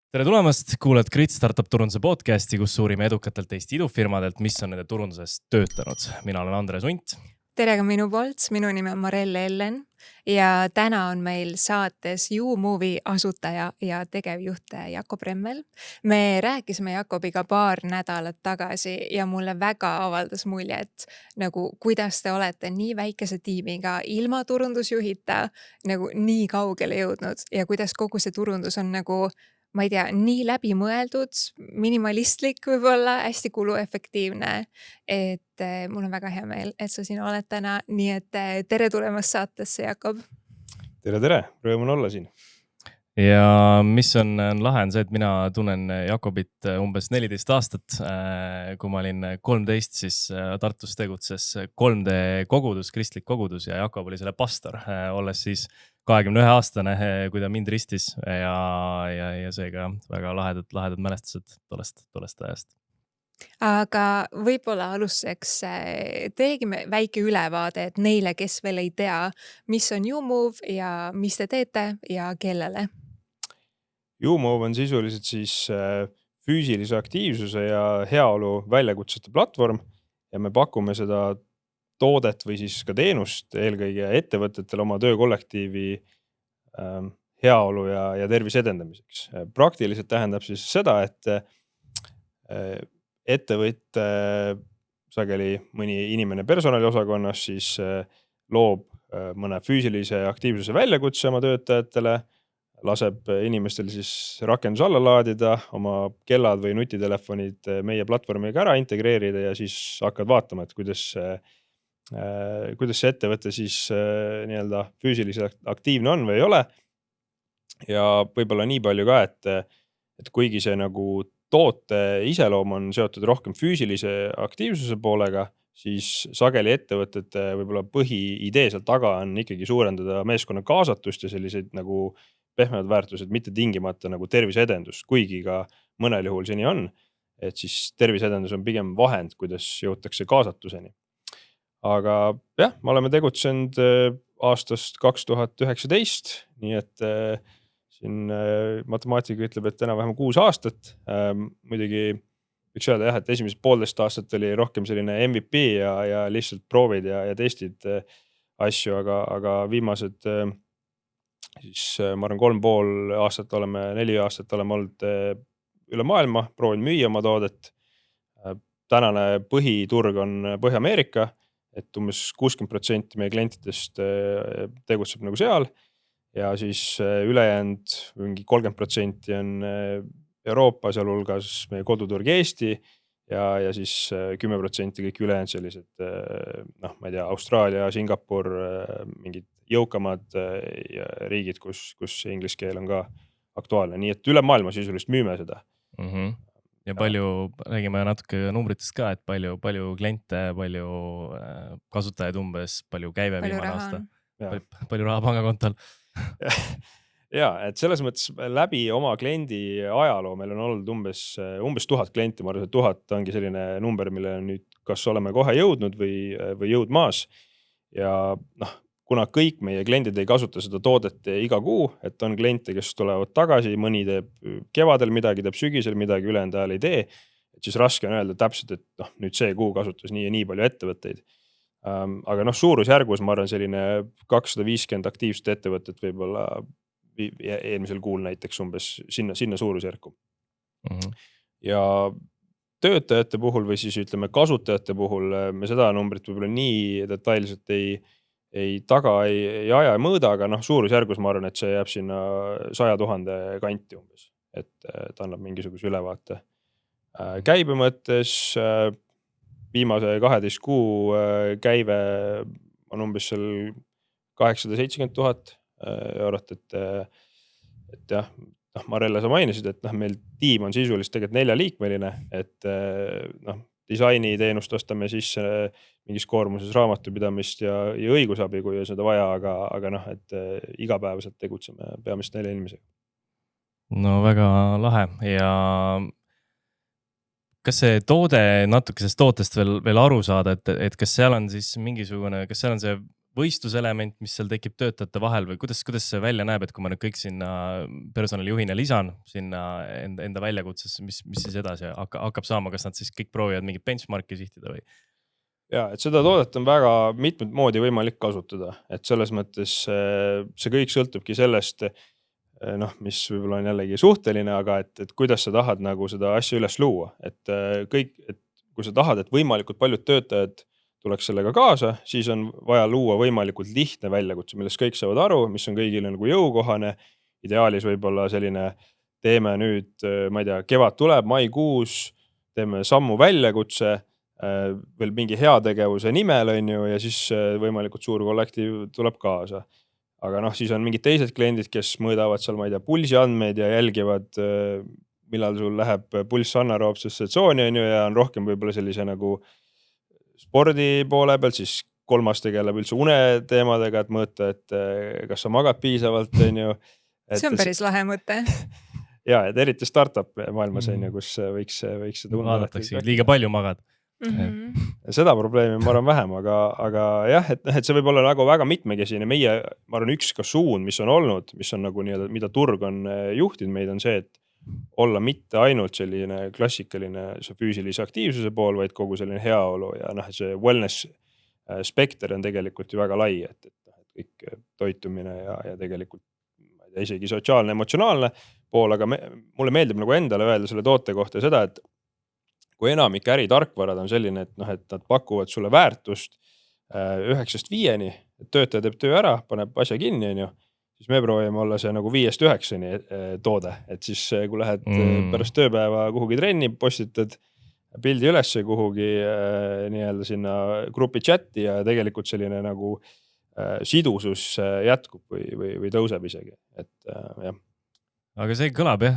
Tere tulemast, kuuled Grit Startup turunduse podcasti, kus suurime edukatelt Eesti idufirmadelt, mis on nende turunduses töötanud. Mina olen Andres Unt. Tere ka minu poolt, minu nimi on Marelle Ellen ja täna on meil saates YouMove'i asutaja ja tegevjuht Jakob Remmel. Me rääkisime Jakobiga paar nädalat tagasi ja mulle väga avaldas mulje, et nagu kuidas te olete nii väikese tiimiga ilma turundusjuhita nagu nii kaugele jõudnud ja kuidas kogu see turundus on nagu, ma ei tea, nii läbimõeldud, minimalistlik võib-olla, hästi kuluefektiivne, et mul on väga hea meel, et sa siin oled täna, nii et tere tulemast saatesse, Jakob. Tere, rõõm on olla siin. Ja mis on lahe on see, et mina tunnen Jakobit umbes 14 aastat. Kui ma olin 13, siis Tartus tegutses 3D kogudus, kristlik kogudus ja Jakob oli selle pastor, olles siis 21-aastane, kui ta mind ristis ja seega väga lahedad mälestused tollest ajast. Aga võib-olla alustuseks teegime väike ülevaade, et neile, kes veel ei tea, mis on YouMove ja mis te teete ja kellele? YouMove on sisuliselt siis füüsilise aktiivsuse ja heaolu väljakutsete platvorm ja me pakume seda toodet või siis ka teenust eelkõige ettevõtetele oma töökollektiivi heaolu ja tervise edendamiseks. Praktiliselt tähendab siis seda, et ettevõtte sageli mõni inimene personaliosakonnas siis loob mõne füüsilise aktiivsuse väljakutse oma töötajatele, laseb inimestel siis rakendus alla laadida, oma kellad või nutitelefonid meie platvormiga ära integreerida ja siis hakkad vaatama, et kuidas see ettevõte siis nii-öelda füüsiliselt aktiivne on või ei ole. Ja võib-olla nii palju ka, et kuigi see nagu toote iseloom on seotud rohkem füüsilise aktiivsuse poolega, siis sageli ettevõtete võib-olla põhiidee seal taga on ikkagi suurendada meeskonna kaasatust ja selliseid nagu pehmed väärtused, mitte tingimata nagu terviseedendus, kuigi ka mõnel juhul see nii on, et siis terviseedendus on pigem vahend, kuidas jõutakse kaasatuseni. Aga jah, me oleme tegutsenud aastast 2019, nii et siin matemaatika ütleb, et enam-vähem 6 aastat. Muidugi võiks öelda jah, et esimesed 1,5 aastat oli rohkem selline MVP ja lihtsalt proovid ja testid asju, aga viimased siis ma arvan 3,5 aastat 4 aastat oleme olnud üle maailma, proovin müüa oma toodet. Tänane põhiturg on Põhja-Ameerika, et umbes 60% meie klientidest tegutseb nagu seal ja siis ülejäänud mingi 30% on Euroopa, sealhulgas meie koduturg Eesti ja siis 10% kõik ülejäänud sellised, ma ei tea, Austraalia, Singapur, mingid jõukamad riigid, kus inglise keel on ka aktuaalne. Nii et üle maailma sisuliselt müüme seda. Ja räägime natuke numbritest ka, et palju kliente, palju kasutajaid umbes, palju käive viimane aasta, palju raha pangakontol. Ja, et selles mõttes läbi oma kliendi ajaloo meil on olnud umbes 1000 klienti, ma arvan, et 1000 ongi selline number, mille nüüd kas oleme kohe jõudnud või jõudmaas. Ja kuna kõik meie kliendid ei kasuta seda toodet iga kuu, et on kliente, kes tulevad tagasi, mõni teeb kevadel midagi, teeb sügisel midagi, ülejäänud ajal ei tee, et siis raske on öelda täpselt, et nüüd see kuu kasutas nii ja nii palju ettevõtteid. Aga suurusjärgus ma arvan selline 250 aktiivset ettevõtet võib-olla eelmisel kuul näiteks umbes sinna suurusjärku. Ja töötajate puhul või siis ütleme kasutajate puhul me seda numbrit võib-olla nii detailselt ei taga, ei aja ja mõõda, aga suurusjärgus ma arvan, et see jääb sinna 100 000 kanti umbes, et ta annab mingisuguse ülevaate. Käibe mõttes viimase 12 kuu käive on umbes seal 870 000 eurot, et jah, Marelle sa mainisid, et meil tiim on sisuliselt tegelikult 4-liikmeline, et disaini teenust ostame sisse mingis koormuses raamatupidamist ja õigusabi, kui seda vaja, aga et igapäevaselt tegutseme peamiselt 4 inimesega. No väga lahe ja kas see toode natuke sellest tootest veel aru saada, et kas seal on siis mingisugune, kas seal on see võistluselement, mis seal tekib töötajate vahel või kuidas see välja näeb, et kui ma nüüd kõik sinna personalijuhina lisan sinna enda väljakutsesse, mis siis edasi hakkab saama, kas nad siis kõik proovivad mingit benchmarki sihtida või? Ja, et seda toodet on väga mitmed moodi võimalik kasutada, et selles mõttes see kõik sõltubki sellest, mis võib-olla on jällegi suhteline, aga et kuidas sa tahad nagu seda asja üles luua, et kui sa tahad, et võimalikult paljud töötajad tuleks sellega kaasa, siis on vaja luua võimalikult lihtne väljakutse, millest kõik saavad aru, mis on kõigile nagu jõukohane. Ideaalis võib-olla selline teeme nüüd, ma ei tea, kevad tuleb, maikuus, teeme sammu väljakutse, veel mingi heategevuse nimel on ju, ja siis võimalikult suur kollektiiv tuleb kaasa. Aga siis on mingid teised kliendid, kes mõõdavad seal, ma ei tea, pulsi andmeid ja jälgivad, millal sul läheb pulss anaeroobsesse tsooni on ju, ja on rohkem võib-olla sellise nagu spordi poole pealt, siis kolmas tegeleb üldse uneteemadega, et mõõta, et kas sa magad piisavalt, on ju. See on päris lahe mõte. Ja, et eriti startup maailmas on ju, kus võiks seda tunda. Vaadatakse, liiga palju magad. Seda probleemi ma arvan vähem, aga jah, et see võib olla nagu väga mitmekesine. Meie, ma arvan, üks ka suund, mis on olnud, mis on nagu nii-öelda, mida turg on juhtinud meid, on see, et olla mitte ainult selline klassikaline füüsilise aktiivsuse pool, vaid kogu selline heaolu ja see wellness spekter on tegelikult ju väga lai, et kõik toitumine ja tegelikult isegi sotsiaalne, emotsionaalne pool, aga mulle meeldib nagu endale öelda selle toote kohta seda, et kui enamik äritarkvarad on selline, et nad pakuvad sulle väärtust 9-5, et töötaja teeb töö ära, paneb asja kinni, on ju, siis me proovime olla see nagu 5-9 toode, et siis kui lähed pärast tööpäeva kuhugi trenni, postitad pildi ülesse kuhugi nii-öelda sinna grupi chati ja tegelikult selline nagu sidusus jätkub või tõuseb isegi, et jah. Aga see kõlab jah,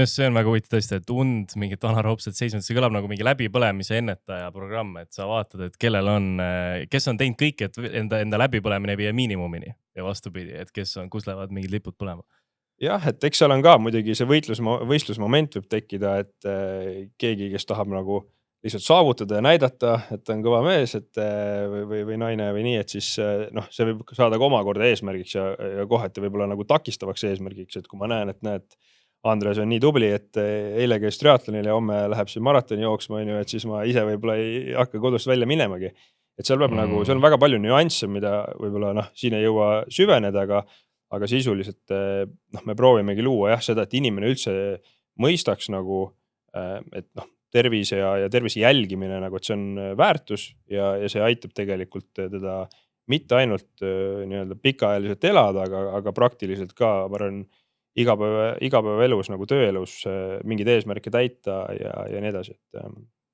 see on väga huvitav tõesti, et und mingit anaeroobset seismist, see kõlab nagu mingi läbipõlemise ennetaja programm, et sa vaatad, et kes on teinud kõik, et enda läbipõlemine viia miinimumini ja vastupidi, et kus lähevad mingid lipud põlema. Jah, et eks seal on ka muidugi see võistlusmoment võib tekkida, et keegi, kes tahab nagu lihtsalt saavutada ja näidata, et ta on kõva mees, et või naine või nii, et siis see võib saada ka omakorda eesmärgiks ja kohati võib-olla nagu takistavaks eesmärgiks, et kui ma näen, et Andres on nii tubli, et eile käis triatlonil ja homme läheb siin maratoni jooksma, et siis ma ise võib-olla ei hakka kodust välja minemagi. Et seal peab nagu, seal on väga palju nüansse, mida võib-olla siin ei jõua süveneda, aga sisuliselt me proovimegi luua seda, et inimene üldse mõistaks nagu, et tervise ja tervise jälgimine, nagu et see on väärtus ja see aitab tegelikult teda mitte ainult nii-öelda pikaajaliselt elada, aga praktiliselt ka, ma arvan, igapäevaelus nagu tööelus mingid eesmärke täita ja nii edasi.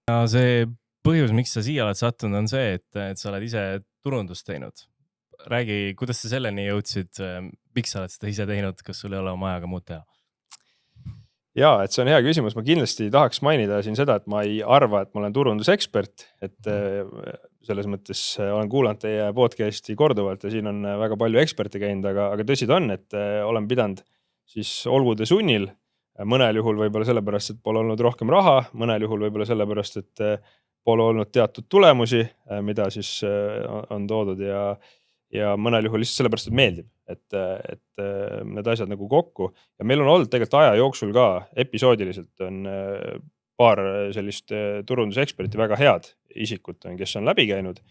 Ja see põhjus, miks sa siia oled sattunud, on see, et sa oled ise turundust teinud. Räägi, kuidas sa selleni jõudsid, miks sa oled seda ise teinud, kas sul ei ole oma ajaga muud teha? Ja, et see on hea küsimus. Ma kindlasti tahaks mainida siin seda, et ma ei arva, et ma olen turundusekspert, et selles mõttes olen kuulanud teie podcasti korduvalt ja siin on väga palju eksperte käinud, aga tõsi ta on, et olen pidanud siis olgude sunnil, mõnel juhul võib-olla sellepärast, et pole olnud rohkem raha, mõnel juhul võib-olla sellepärast, et pole olnud teatud tulemusi, mida siis on toodud ja mõnel juhul lihtsalt sellepärast, et meeldib, et need asjad nagu kokku. Ja meil on olnud tegelikult aja jooksul ka episoodiliselt on paar sellist turunduseksperti väga head isikut, kes on läbi käinud.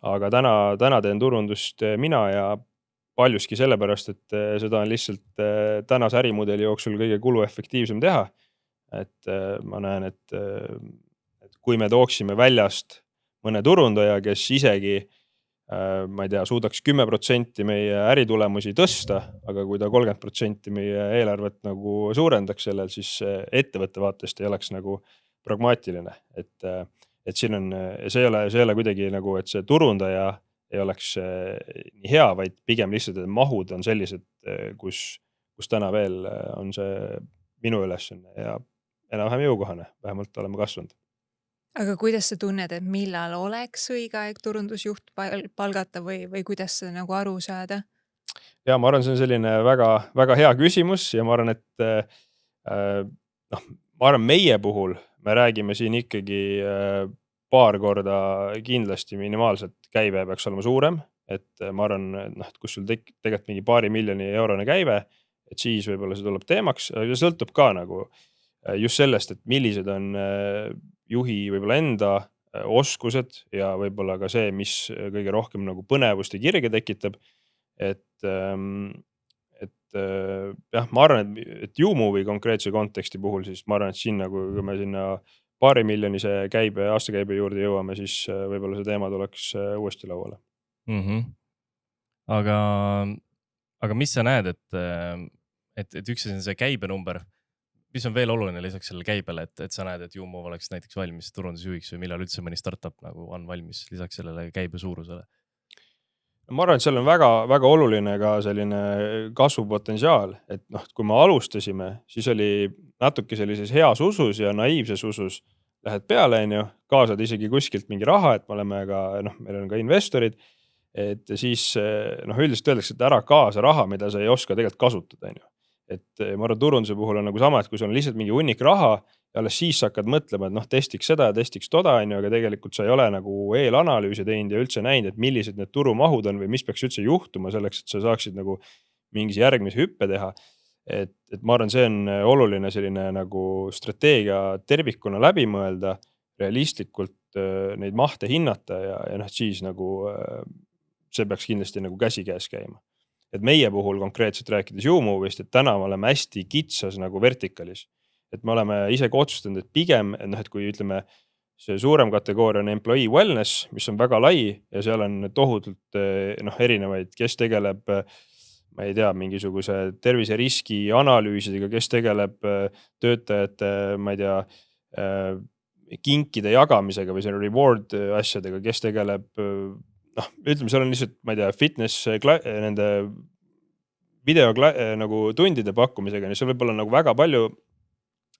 Aga täna teen turundust mina ja paljuski sellepärast, et seda on lihtsalt tänase ärimudeli jooksul kõige kuluefektiivsem teha. Et ma näen, et kui me tooksime väljast mõne turundaja, kes isegi ma ei tea, suudaks 10% meie äritulemusi tõsta, aga kui ta 30% meie eelarvet nagu suurendaks sellel, siis ettevõtte vaatest ei oleks nagu pragmaatiline. Et siin on, see ei ole kuidagi nagu, et see turundaja ei oleks nii hea, vaid pigem lihtsalt, et mahud on sellised, kus täna veel on see minu ülesanne ja enam-vähem jõukohane, vähemalt oleme kasvanud. Aga kuidas sa tunned, et millal oleks õige aeg turundusjuht palgata või kuidas seda nagu aru saada? Ja ma arvan, see on selline väga, väga hea küsimus ja ma arvan, et ma arvan, meie puhul me räägime siin ikkagi paar korda kindlasti minimaalselt käive peaks olema suurem, et ma arvan, noh, et kus sul tegelikult mingi paari miljoni eurone käive, et siis võib-olla see tuleb teemaks, aga sõltub ka nagu just sellest, et millised on juhi võib-olla enda oskused ja võib-olla ka see, mis kõige rohkem nagu põnevust ja kirge tekitab. Et jah, ma arvan, et U-Movie konkreetse konteksti puhul, siis ma arvan, et siin nagu, kui me sinna paari miljonise käibe, aastakäibe juurde jõuame, siis võib-olla see teema tuleks uuesti lauale. Aga mis sa näed, et üks on see käibenumber, mis on veel oluline lisaks sellele käibele, et sa näed, et U-Move oleks näiteks valmis turundusjuhiks või millal üldse mõni startup nagu on valmis lisaks sellele käibe suurusele? Ma arvan, et seal on väga oluline ka selline kasvupotentsiaal, et noh, kui me alustasime, siis oli natuke sellises heas usus ja naiivses usus lähed peale, kaasad isegi kuskilt mingi raha, et me oleme ka, meil on ka investorid, et siis üldiselt öeldakse, et ära kaasa raha, mida sa ei oska tegelikult kasutada. Et ma arvan, turunduse puhul on nagu sama, et kui sul on lihtsalt mingi hunnik raha ja alles siis hakkad mõtlema, et testiks seda ja testiks toda, aga tegelikult sa ei ole nagu eelanalüüsi teinud ja üldse näinud, et millised need turumahud on või mis peaks üldse juhtuma selleks, et sa saaksid nagu mingis järgmise hüppe teha. Et ma arvan, see on oluline selline nagu strateegia tervikuna läbi mõelda, realistlikult neid mahte hinnata ja siis nagu see peaks kindlasti nagu käsikäes käima. Et meie puhul konkreetselt rääkides U-Movist, et täna me oleme hästi kitsas nagu vertikalis. Et me oleme isegi otsustanud, et pigem, et kui ütleme, see suurem kategooria on employee wellness, mis on väga lai ja seal on tohutult erinevaid, kes tegeleb, ma ei tea, mingisuguse terviseriski analüüsidega, kes tegeleb töötajate, ma ei tea, kinkide jagamisega või selle reward asjadega, kes tegeleb, ütleme, seal on lihtsalt, ma ei tea, fitness, nende video nagu tundide pakkumisega, seal võib olla nagu väga palju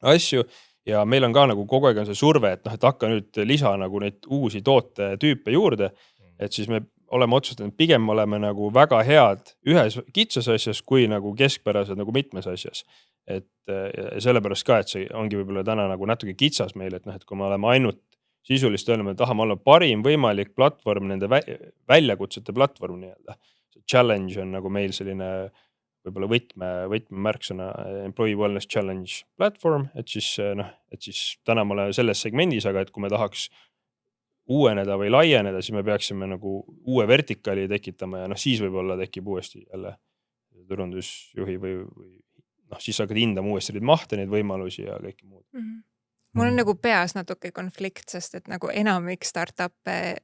asju ja meil on ka nagu kogu aeg on see surve, et hakka nüüd lisa nagu neid uusi tootetüüpe juurde, et siis me oleme otsustanud, pigem oleme nagu väga head ühes kitsas asjas, kui nagu keskpärased nagu mitmes asjas. Et sellepärast ka, et see ongi võib-olla täna nagu natuke kitsas meil, et kui me oleme ainult sisulist öelnud, et tahame olla parim võimalik platvorm, nende väljakutsete platvorm nii-öelda. Challenge on nagu meil selline võib-olla võtmemärksõna Employee Wellness Challenge platvorm, et siis täna me oleme selles segmendis, aga et kui me tahaks uueneda või laieneda, siis me peaksime nagu uue vertikali tekitama ja siis võib-olla tekib uuesti jälle turundusjuhi või siis hakkad hindama uuesti neid mahte, neid võimalusi ja kõike muud. Mul on nagu peas natuke konflikt, sest et nagu enamik startup'e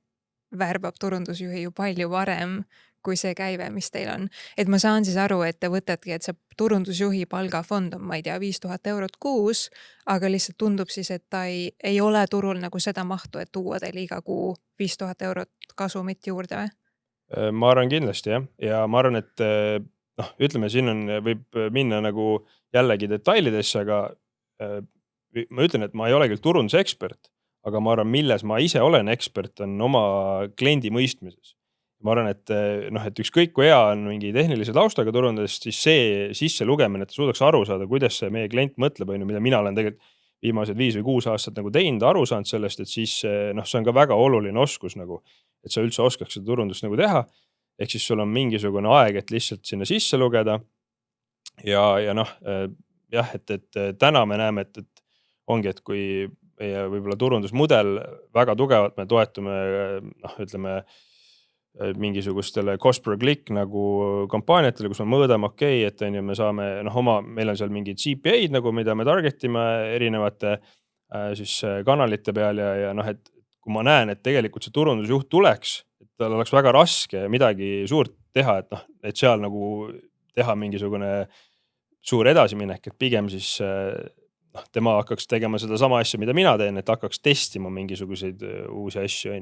värbab turundusjuhi ju palju varem kui see käive, mis teil on. Et ma saan siis aru, et te võtadki, et see turundusjuhi palgafond on, ma ei tea, 5000 eurot kuus, aga lihtsalt tundub siis, et ta ei ole turul nagu seda mahtu, et tuua teile iga kuu 5000 eurot kasumit juurde või? Ma arvan kindlasti jah. Ja ma arvan, et ütleme, siin võib minna nagu jällegi detailidesse, aga ma ütlen, et ma ei ole küll turundusekspert, aga ma arvan, milles ma ise olen ekspert, on oma kliendi mõistmises. Ma arvan, et ükskõik kui hea on mingi tehnilise taustaga turundades, siis see sisse lugemine, et suudaks aru saada, kuidas see meie klient mõtleb, mida mina olen tegelikult viimased 5 või 6 aastat nagu teinud, aru saanud sellest, et siis see on ka väga oluline oskus nagu, et sa üldse oskaks seda turundust nagu teha. Ehk siis sul on mingisugune aeg, et lihtsalt sinna sisse lugeda. Ja et täna me näeme, et ongi, et kui meie võib-olla turundusmudel väga tugevalt, me toetume, ütleme, mingisugustele cost per click nagu kampaaniatele, kus me mõõdame, et me saame, meil on seal mingid CPA-d nagu, mida me targetime erinevate siis kanalite peal ja et kui ma näen, et tegelikult see turundusjuht tuleks, et tal oleks väga raske midagi suurt teha, et seal nagu teha mingisugune suur edasiminek, et pigem siis tema hakkaks tegema seda sama asja, mida mina teen, et hakkaks testima mingisuguseid uusi asju,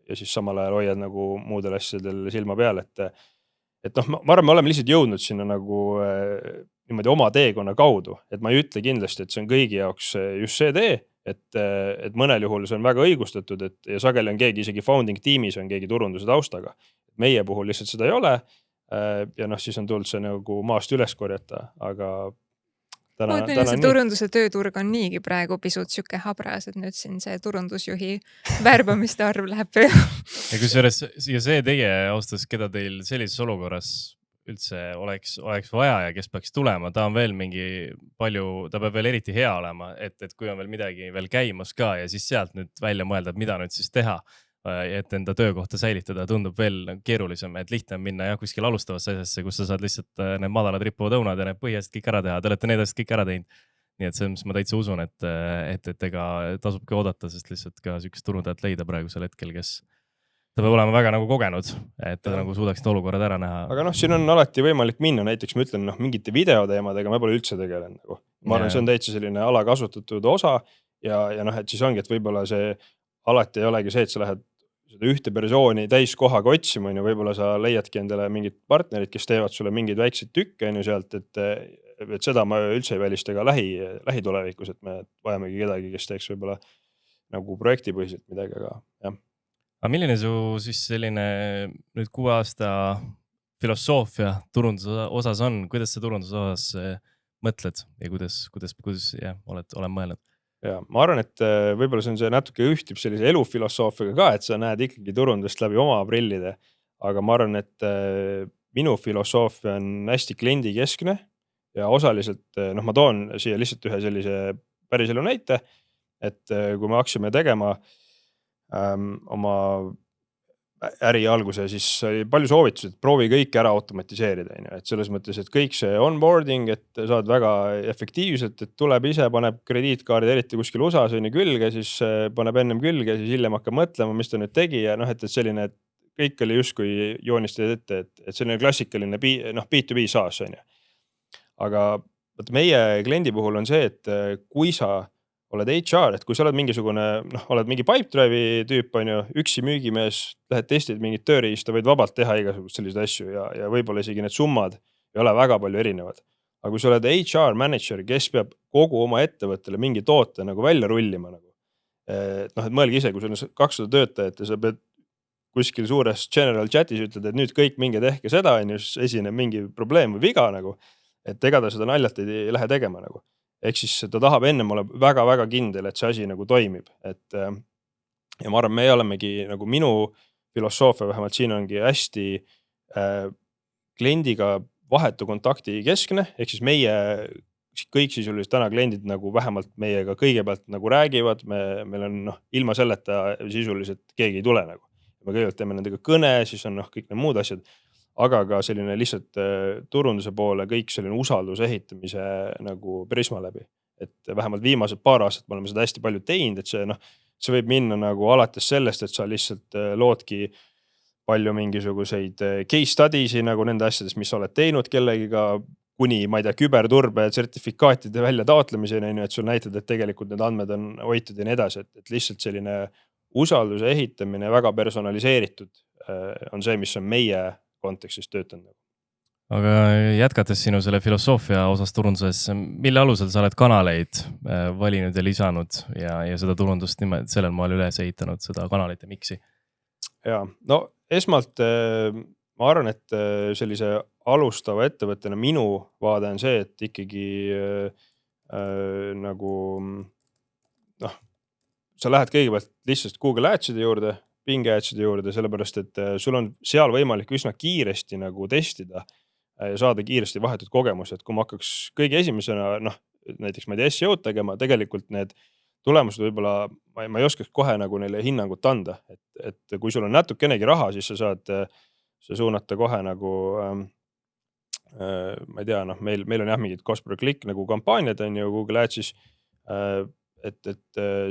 ja siis samal ajal hoiad nagu muudel asjadel silma peal, et ma arvan, me oleme lihtsalt jõudnud sinna nagu niimoodi oma teekonna kaudu, et ma ei ütle kindlasti, et see on kõigi jaoks just see tee, et mõnel juhul see on väga õigustatud, ja sageli on keegi isegi founding tiimis on keegi turunduse taustaga. Meie puhul lihtsalt seda ei ole ja siis on tulnud see nagu maast üles korjata, aga See turunduse tööturg on niigi praegu pisut süke habras, et nüüd siin see turundusjuhi värbamiste arv läheb peale. Ja kusjuures ja see teie austas, keda teil sellises olukorras üldse oleks vaja ja kes peaks tulema, ta on veel ta peab veel eriti hea olema, et kui on veel midagi veel käimas ka ja siis sealt nüüd välja mõelda, et mida nüüd siis teha, et enda töökohta säilitada, tundub veel keerulisem, et lihtne on minna kuskil alustavasse asjasse, kus sa saad lihtsalt need madalad rippuvad õunad ja need põhiasjad kõik ära teha. Te olete need asjad kõik ära teinud. Nii et selles ma täitsa usun, et ega tasubki oodata, sest lihtsalt ka sükest turundajat leida praegusel hetkel, kes ta peab olema väga nagu kogenud, et ta nagu suudaks need olukorrad ära näha. Aga siin on alati võimalik minna, näiteks ma ütlen, mingite videoteemadega ma pole üldse tegelenud. Ma arvan, see on täitsa selline alakasutatud osa ja et siis ongi, et võib-olla see alati ei olegi see, et sa lähed seda ühte persooni täiskohaga otsima, võib-olla sa leiadki endale mingid partnerid, kes teevad sulle mingeid väikseid tükke sealt, et seda ma üldse ei välista ka lähitulevikus, et me vajamegi kedagi, kes teeks võib-olla nagu projektipõhiselt midagi, aga jah. Aga milline su siis selline nüüd 6 aasta filosoofia turunduse osas on? Kuidas sa turunduse osas mõtled ja kuidas olen mõelnud? Ja ma arvan, et võib-olla see on see natuke ühtib sellise elufilosoofiaga ka, et sa näed ikkagi turundust läbi oma prillide, aga ma arvan, et minu filosoofia on hästi kliendikeskne ja osaliselt, ma toon siia lihtsalt ühe sellise päris elu näite, et kui me hakkasime tegema oma äri alguse, siis oli palju soovitusi, et proovi kõik ära automatiseerida. Et selles mõttes, et kõik see onboarding, et saad väga efektiivselt, et tuleb ise, paneb krediitkaardid eriti kuskil USA-s külge, siis paneb ennem külge, siis hiljem hakkab mõtlema, mis ta nüüd tegi ja et selline, et kõik oli justkui joonistatud ette, et selline klassikaline B2B SaaS. Aga meie kliendi puhul on see, et kui sa oled HR, et kui sa oled mingisugune, oled mingi Pipedrive'i tüüp, üksi müügimees, lähed testid mingit tööriista, võid vabalt teha igasugust selliseid asju ja võib-olla isegi need summad ei ole väga palju erinevad. Aga kui sa oled HR manager, kes peab kogu oma ettevõttele mingi toote nagu välja rullima, et mõelge ise, kui sul on 200 töötajat ja sa pead kuskil suures general chatis ütled, et nüüd kõik minge tehke seda, siis esineb mingi probleem või viga, et ega ta seda naljalt ei lähe tegema. Ehk siis ta tahab ennem olla väga-väga kindel, et see asi nagu toimib. Ja ma arvan, me olemegi nagu minu filosoofia, vähemalt siin ongi hästi kliendiga vahetu kontakti keskne, ehk siis meie kõik sisuliselt täna kliendid nagu vähemalt meiega kõigepealt nagu räägivad, meil on ilma selleta sisuliselt keegi ei tule. Me kõigepealt teeme nendega kõne, siis on kõik need muud asjad. Aga ka selline lihtsalt turunduse poole kõik selline usalduse ehitamise nagu prisma läbi. Et vähemalt viimased paar aastat me oleme seda hästi palju teinud, et see võib minna nagu alates sellest, et sa lihtsalt loodki palju mingisuguseid case studies'i nagu nende asjades, mis sa oled teinud kellegiga, kuni, ma ei tea, küberturbe sertifikaatide välja taotlemiseni, et sul näitad, et tegelikult need andmed on hoitud ja nii edasi, et lihtsalt selline usalduse ehitamine väga personaliseeritud on see, mis on meie kontekstis töötanud. Aga jätkates sinu selle filosoofia osas turunduses, mille alusel sa oled kanaleid valinud ja lisanud ja seda turundust sellel maal üles ehitanud, seda kanalite miksi? Ja, esmalt ma arvan, et sellise alustava ettevõttena minu vaade on see, et ikkagi nagu sa lähed kõigepealt lihtsalt Google Adside juurde, Bing Adside juurde, sellepärast, et sul on seal võimalik üsna kiiresti nagu testida ja saada kiiresti vahetud kogemus, et kui ma hakkaks kõige esimesena, näiteks ma ei tea SEO tegema, tegelikult need tulemused võib-olla, ma ei oskaks kohe nagu neile hinnangut anda, et kui sul on natukenegi raha, siis sa saad suunata kohe nagu, ma ei tea, meil on jah mingid cost per click nagu kampaaniad on ju Google Adsis, et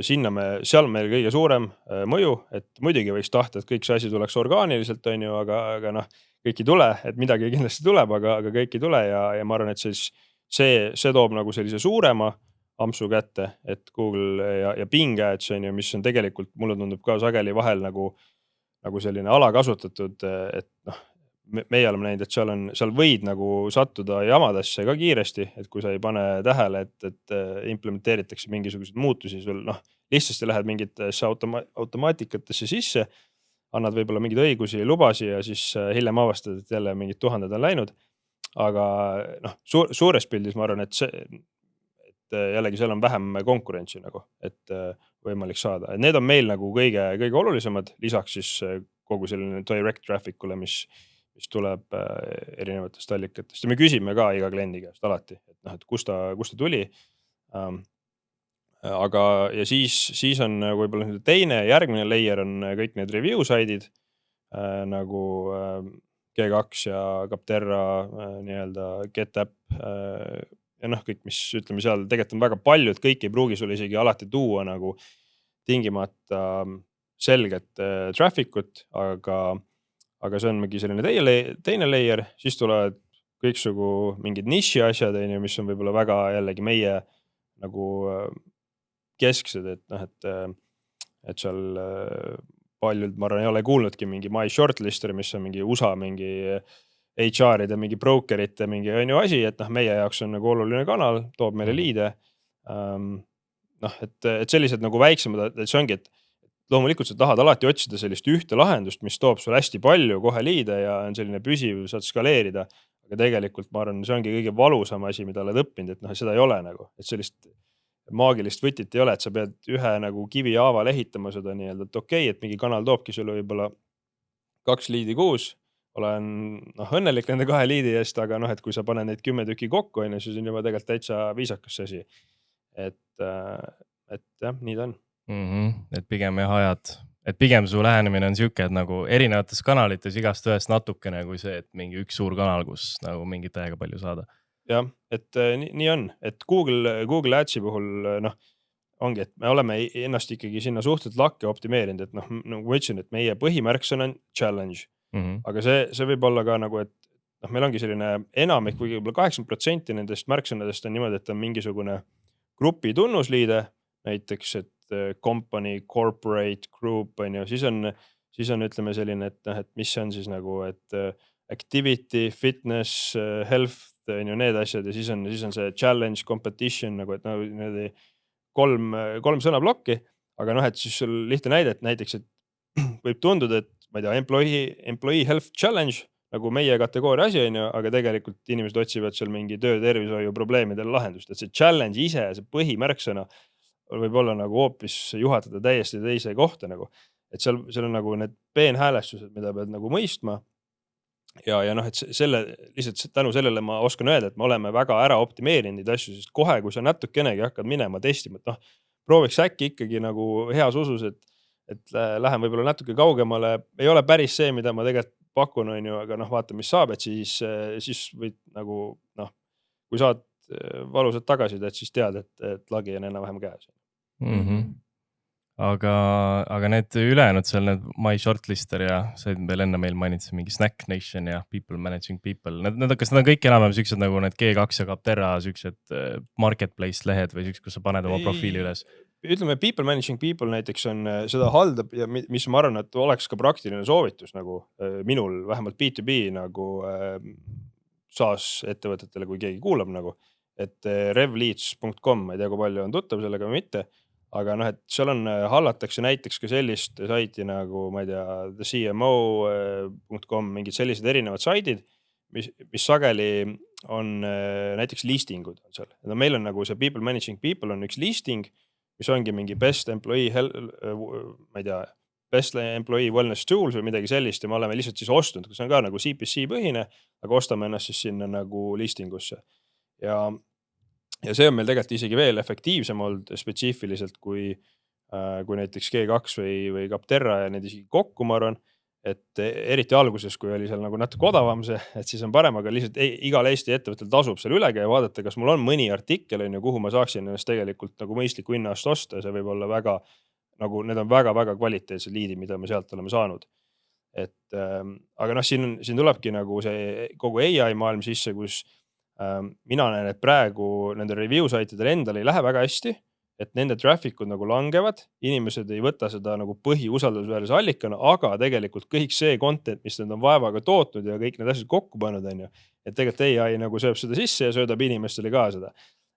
seal meil kõige suurem mõju, et muidugi võiks tahta, et kõik see asi tuleks orgaaniliselt, on ju, aga kõik ei tule, et midagi kindlasti tuleb, aga kõik ei tule ja ma arvan, et see toob nagu sellise suurema ampsu kätte, et Google ja Bing Ads on ju, mis on tegelikult, mulle tundub ka sageli vahel nagu selline alakasutatud, et meie oleme näinud, et seal võid nagu sattuda jamadasse ka kiiresti, et kui sa ei pane tähele, et implementeeritakse mingisuguseid muutusi, sul lihtsasti lähed mingitesse automaatikatesse sisse, annad võib-olla mingeid õigusi ja lubasi ja siis hiljem avastad, et jälle mingid 1000 on läinud. Aga suures pildis ma arvan, et jällegi seal on vähem konkurentsi nagu, et võimalik saada. Et need on meil nagu kõige olulisemad, lisaks siis kogu selline direct traffic ule, mis tuleb erinevatest allikatest. Ja me küsime ka iga kliendi käest alati, et noh, et kust ta tuli. Aga ja siis on võib-olla teine, järgmine layer on kõik need review saidid nagu G2 ja Capterra, nii-öelda GetApp ja noh, kõik, mis ütleme seal tegelikult on väga palju, et kõik ei pruugi sulle isegi alati tuua nagu tingimata selget traffic ut, aga see on mingi selline teine layer, siis tulevad kõiksugu mingid niši asjad, mis on võib-olla väga jällegi meie nagu kesksed, et noh, et seal paljud, ma arvan, ei ole kuulnudki mingi My Shortlister, mis on mingi USA mingi HR-ide, mingi brokerite mingi asi, et noh, meie jaoks on nagu oluline kanal, toob meile liide. Noh, et sellised nagu väiksemad, et see ongi, et loomulikult sa tahad alati otsida sellist ühte lahendust, mis toob sul hästi palju kohe liide ja on selline püsiv, saad skaleerida, aga tegelikult ma arvan, see ongi kõige valusam asi, mida oled õppinud, et noh, seda ei ole nagu, et sellist maagilist võtit ei ole, et sa pead ühe nagu kivihaaval ehitama seda nii-öelda, et okei, et mingi kanal toobki sulle võib-olla 2 liidi kuus, olen õnnelik nende 2 liidi eest, aga noh, et kui sa paned neid 10 tükki kokku, siis on juba tegelikult täitsa viisakas asi. Et jah, nii ta on. Et pigem jah ajad, et pigem su lähenemine on siuke, et nagu erinevates kanalites igast ühest natukene kui see, et mingi üks suur kanal, kus nagu mingit täiega palju saada. Jah, et nii on, et Google Adsi puhul ongi, et me oleme ennast ikkagi sinna suhteliselt lakke optimeerinud, et noh, nagu ma ütlesin, et meie põhimärksõna on challenge, aga see võib olla ka nagu, et noh, meil ongi selline enamik või võib-olla 80% nendest märksõnadest on niimoodi, et on mingisugune grupi tunnusliide, näiteks, et company, corporate, group, siis on ütleme selline, et mis on siis nagu, et activity, fitness, health, need asjad ja siis on see challenge, competition, nagu et need 3 sõnablokki, aga noh, et siis sul lihtne näide, et näiteks, et võib tunduda, et ma ei tea, employee health challenge, nagu meie kategooria asi on ju, aga tegelikult inimesed otsivad seal mingi töötervishoiu probleemidele lahendust, et see challenge ise, see põhimärksõna võib olla nagu hoopis juhatada täiesti teise kohta nagu, et seal on nagu need peenhäälestused, mida pead nagu mõistma. Ja noh, et lihtsalt tänu sellele ma oskan öelda, et me oleme väga ära optimeerinud neid asju, sest kohe, kui sa natukenegi hakkad minema testima, et noh, prooviks äkki ikkagi nagu heas usus, et lähen võib-olla natuke kaugemale, ei ole päris see, mida ma tegelikult pakun, on ju, aga noh, vaata, mis saab, et siis võid nagu noh, kui saad valusad tagasid, et siis tead, et lagi on enam-vähem käes. Aga need ülejäänud seal, need My Shortlister ja said veel enne meil mainid mingi Snack Nation ja People Managing People. Kas need on kõik enam-vähem süksed nagu need G2 ja Capterra süksed marketplace lehed või süksed, kus sa paned oma profiili üles? Ütleme, People Managing People näiteks on seda haldab ja mis ma arvan, et oleks ka praktiline soovitus nagu minul, vähemalt B2B nagu SaaS ettevõtetele, kui keegi kuulab nagu, et revleads.com, ma ei tea, kui palju on tuttav sellega või mitte, aga noh, et seal hallatakse näiteks ka sellist saiti nagu, ma ei tea, thecmo.com, mingid sellised erinevad saidid, mis sageli on näiteks listingud on seal. No meil on nagu see People Managing People on üks listing, mis ongi mingi best employee wellness tools või midagi sellist ja me oleme lihtsalt siis ostnud, see on ka nagu CPC põhine, aga ostame ennast siis sinna nagu listingusse. Ja see on meil tegelikult isegi veel efektiivsem olnud spetsiifiliselt kui näiteks G2 või Capterra ja need isegi kokku, ma arvan, et eriti alguses, kui oli seal nagu natuke odavam see, et siis on parem, aga lihtsalt igal Eesti ettevõttel tasub seal üle käia ja vaadata, kas mul on mõni artikkel, kuhu ma saaksin ennast tegelikult nagu mõistliku hinnast osta ja see võib olla väga, nagu need on väga-väga kvaliteetsed liidid, mida me sealt oleme saanud. Aga noh, siin tulebki nagu see kogu AI maailm sisse, kus mina näen, et praegu nende review saitidel endal ei lähe väga hästi, et nende trafficud nagu langevad, inimesed ei võta seda nagu põhiusaldusväärse allikana, aga tegelikult kõik see content, mis nad on vaevaga tootnud ja kõik need asjad kokku pannud, on ju, et tegelikult AI nagu sööb seda sisse ja söödab inimestele ka seda.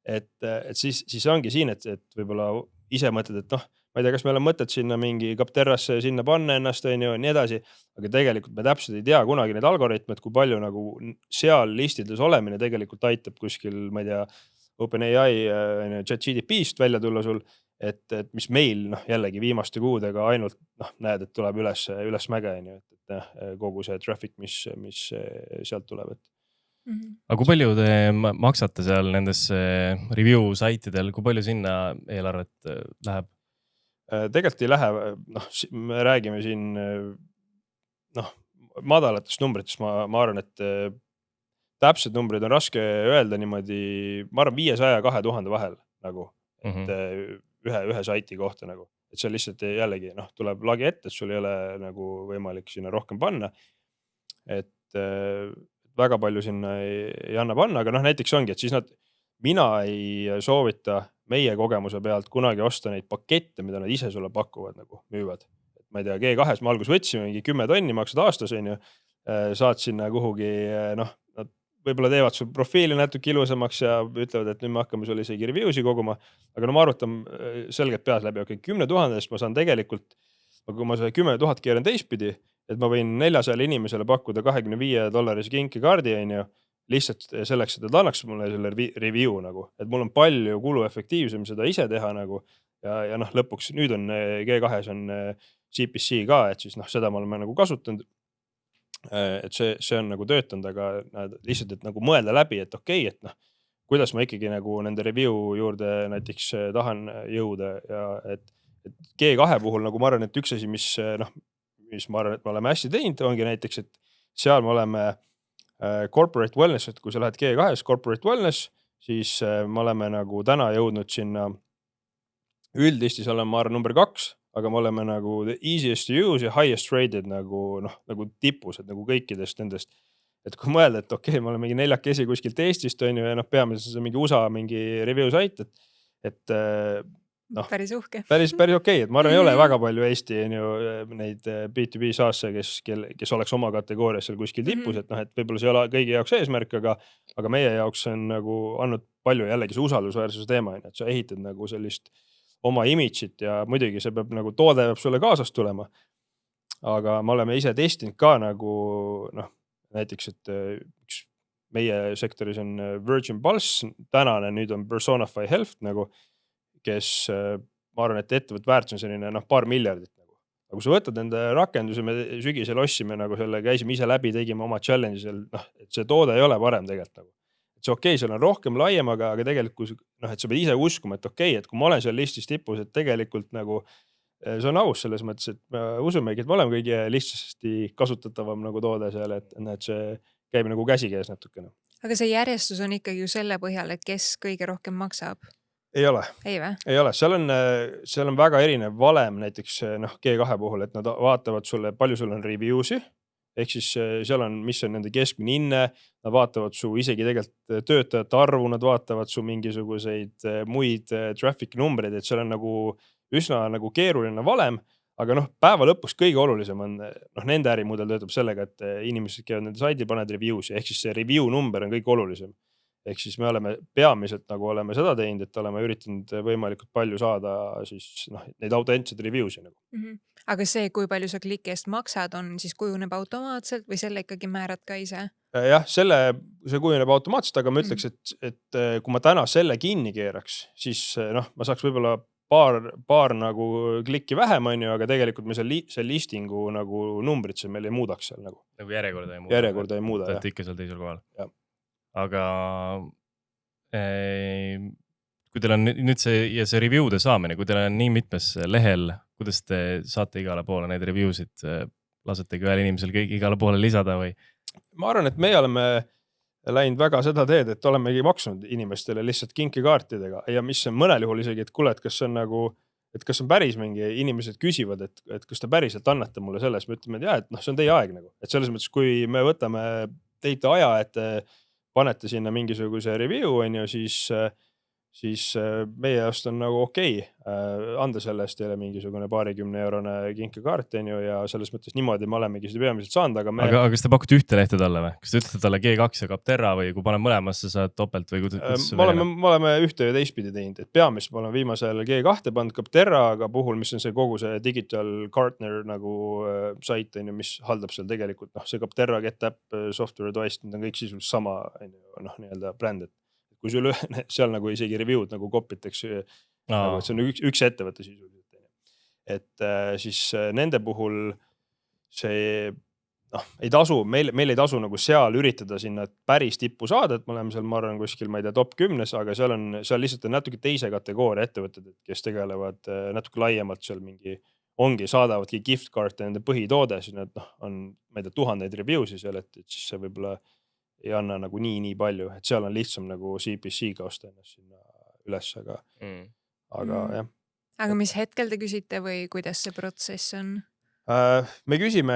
Et siis ongi siin, et võib-olla ise mõtled, et noh, ma ei tea, kas meil on mõtet sinna mingi Capterrasse sinna panna ennast, on ju, nii edasi, aga tegelikult me täpselt ei tea kunagi need algoritmed, kui palju nagu seal listides olemine tegelikult aitab kuskil, ma ei tea, OpenAI ChatGPT-st välja tulla sul, et mis meil jällegi viimaste kuudega ainult näed, et tuleb üles mäge, et kogu see traffic, mis sealt tuleb. Aga kui palju te maksate seal nendes review saitidel, kui palju sinna eelarvet läheb? Tegelikult ei lähe, me räägime siin madalatest numbritest, ma arvan, et täpsed numbrid on raske öelda niimoodi, ma arvan 500 ja 2000 vahel nagu, et ühe saiti kohta nagu, et see lihtsalt jällegi tuleb lagi ette, et sul ei ole nagu võimalik sinna rohkem panna, et väga palju sinna ei anna panna, aga näiteks ongi, et siis mina ei soovita meie kogemuse pealt kunagi osta neid pakette, mida nad ise sulle pakuvad, nagu müüvad. Ma ei tea, G2-s me algus võtsime mingi 10 tonni, maksad aastas, saad sinna kuhugi, nad võib-olla teevad sul profiili natuke ilusamaks ja ütlevad, et nüüd me hakkame sulle isegi reviewsi koguma, aga ma arvutan selgelt peas läbi, 10 000-st ma saan tegelikult, kui ma selle 10 000 keeran teistpidi, et ma võin 400 inimesele pakkuda $25 kinkekaardi, lihtsalt selleks, et ta annaks mulle selle review nagu, et mul on palju kuluefektiivsem seda ise teha nagu ja lõpuks nüüd on G2-s on CPC ka, et siis seda me oleme nagu kasutanud, et see on nagu töötanud, aga lihtsalt, et nagu mõelda läbi, et okei, et kuidas ma ikkagi nagu nende review juurde näiteks tahan jõuda ja et G2 puhul nagu ma arvan, et üks asi, mis ma arvan, et me oleme hästi teinud, ongi näiteks, et seal me oleme corporate wellness, et kui sa lähed G2-s corporate wellness, siis me oleme nagu täna jõudnud sinna üldistis oleme ma arvan number 2, aga me oleme nagu the easiest to use ja highest rated nagu tipus, et nagu kõikidest nendest. Et kui mõelda, et okei, me oleme mingi 4 kuskilt Eestist, ja peamiselt see mingi USA mingi review sait, et päris uhke. Päris okei, et ma arvan, ei ole väga palju Eesti neid B2B SaaS-e, kes oleks oma kategoorias seal kuskil tipus, et võib-olla see ei ole kõigi jaoks eesmärk, aga meie jaoks on nagu andnud palju jällegi see usaldusväärsuse teema, et sa ehitad nagu sellist oma imidžit ja muidugi see peab nagu toode peab sulle kaasast tulema. Aga me oleme ise testinud ka nagu näiteks, et üks meie sektoris on Virgin Pulse, tänane nüüd on Personify Health nagu, kes ma arvan, et ettevõtte väärtus on selline paar miljardit nagu. Aga kui sa võtad enda rakenduse, me sügisel ostsime nagu selle, käisime ise läbi, tegime oma challenge'il, et see toode ei ole parem tegelikult nagu. Et see okei, seal on rohkem laiem, aga tegelikult, et sa pead ise uskuma, et okei, et kui ma olen seal listis tipus, et tegelikult nagu see on aus selles mõttes, et me usumegi, et me oleme kõige lihtsasti kasutatavam nagu toode seal, et see käib nagu käsikäes natukene. Aga see järjestus on ikkagi ju selle põhjal, et kes kõige rohkem maksab? Ei ole. Ei või? Ei ole. Seal on väga erinev valem näiteks G2 puhul, et nad vaatavad sulle, palju sul on reviewsi, ehk siis seal on, mis on nende keskmine hinne, nad vaatavad su isegi tegelikult töötajate arvu, nad vaatavad su mingisuguseid muid traffic numbreid, et seal on nagu üsna nagu keeruline valem, aga päeva lõpuks kõige olulisem on, nende ärimudel töötab sellega, et inimesed käivad nende saidi, paned reviewsi, ehk siis see review number on kõige olulisem. Ehk siis me oleme peamiselt nagu oleme seda teinud, et oleme üritanud võimalikult palju saada siis neid autentseid reviewsi nagu. Aga see, kui palju sa kliki eest maksad, on siis kujuneb automaatselt või selle ikkagi määrad ka ise? Jah, see kujuneb automaatselt, aga ma ütleks, et kui ma täna selle kinni keeraks, siis ma saaks võib-olla paar nagu klikki vähem, aga tegelikult me see listingu nagu numbrid see meil ei muudaks seal nagu. Nagu järjekorda ei muuda. jah. Ikka seal teisel kohal. Jah. Aga kui teil on nüüd see review'de saamine, kui teil on nii mitmes lehel, kuidas te saate igale poole neid review'sid, lasetegi ühel inimesel kõik igale poole lisada või? Ma arvan, et meie oleme läinud väga seda teed, et olemegi maksnud inimestele lihtsalt kinkekaartidega ja mis on mõnel juhul isegi, et kuule, et kas on päris mingi inimesed küsivad, et kas te päriselt annate mulle selles, me ütleme, et jah, et see on teie aeg nagu, et selles mõttes, kui me võtame teite aja, et panete sinna mingisuguse review, siis meie jaoks on nagu okei anda sellest teile mingisugune €20 kinkekaart ja selles mõttes niimoodi me olemegi seda peamiselt saanud, aga kas te pakute ühte lehte talle või? Kas te ütlete talle G2 ja Capterra või kui paneb mõlemasse saad topelt või kuidas? Me oleme ühte ja teistpidi teinud, et peamiselt me oleme viimasel G2 pannud Capterraga puhul, mis on see kogu see digital partner nagu sait, mis haldab seal tegelikult, see Capterra, GetApp, Software Advice, need on kõik sisuliselt sama nii-öelda bränd. kui sul seal nagu isegi review'd nagu kopitakse, nagu, et see on üks ettevõte sisuliselt. Et siis nende puhul see ei tasu, meil ei tasu nagu seal üritada sinna päris tippu saada, et me oleme seal, ma arvan, kuskil, ma ei tea, top 10, aga seal lihtsalt on natuke teise kategooria ettevõtted, kes tegelevad natuke laiemalt seal saadavadki gift card'e nende põhitoode, siis nad on, ma ei tea, tuhandeid review'si seal, et siis see võib-olla ei anna nagu nii palju, et seal on lihtsam nagu CPC-ga osta ennast sinna üles, aga jah. Aga mis hetkel te küsite või kuidas see protsess on? Me küsime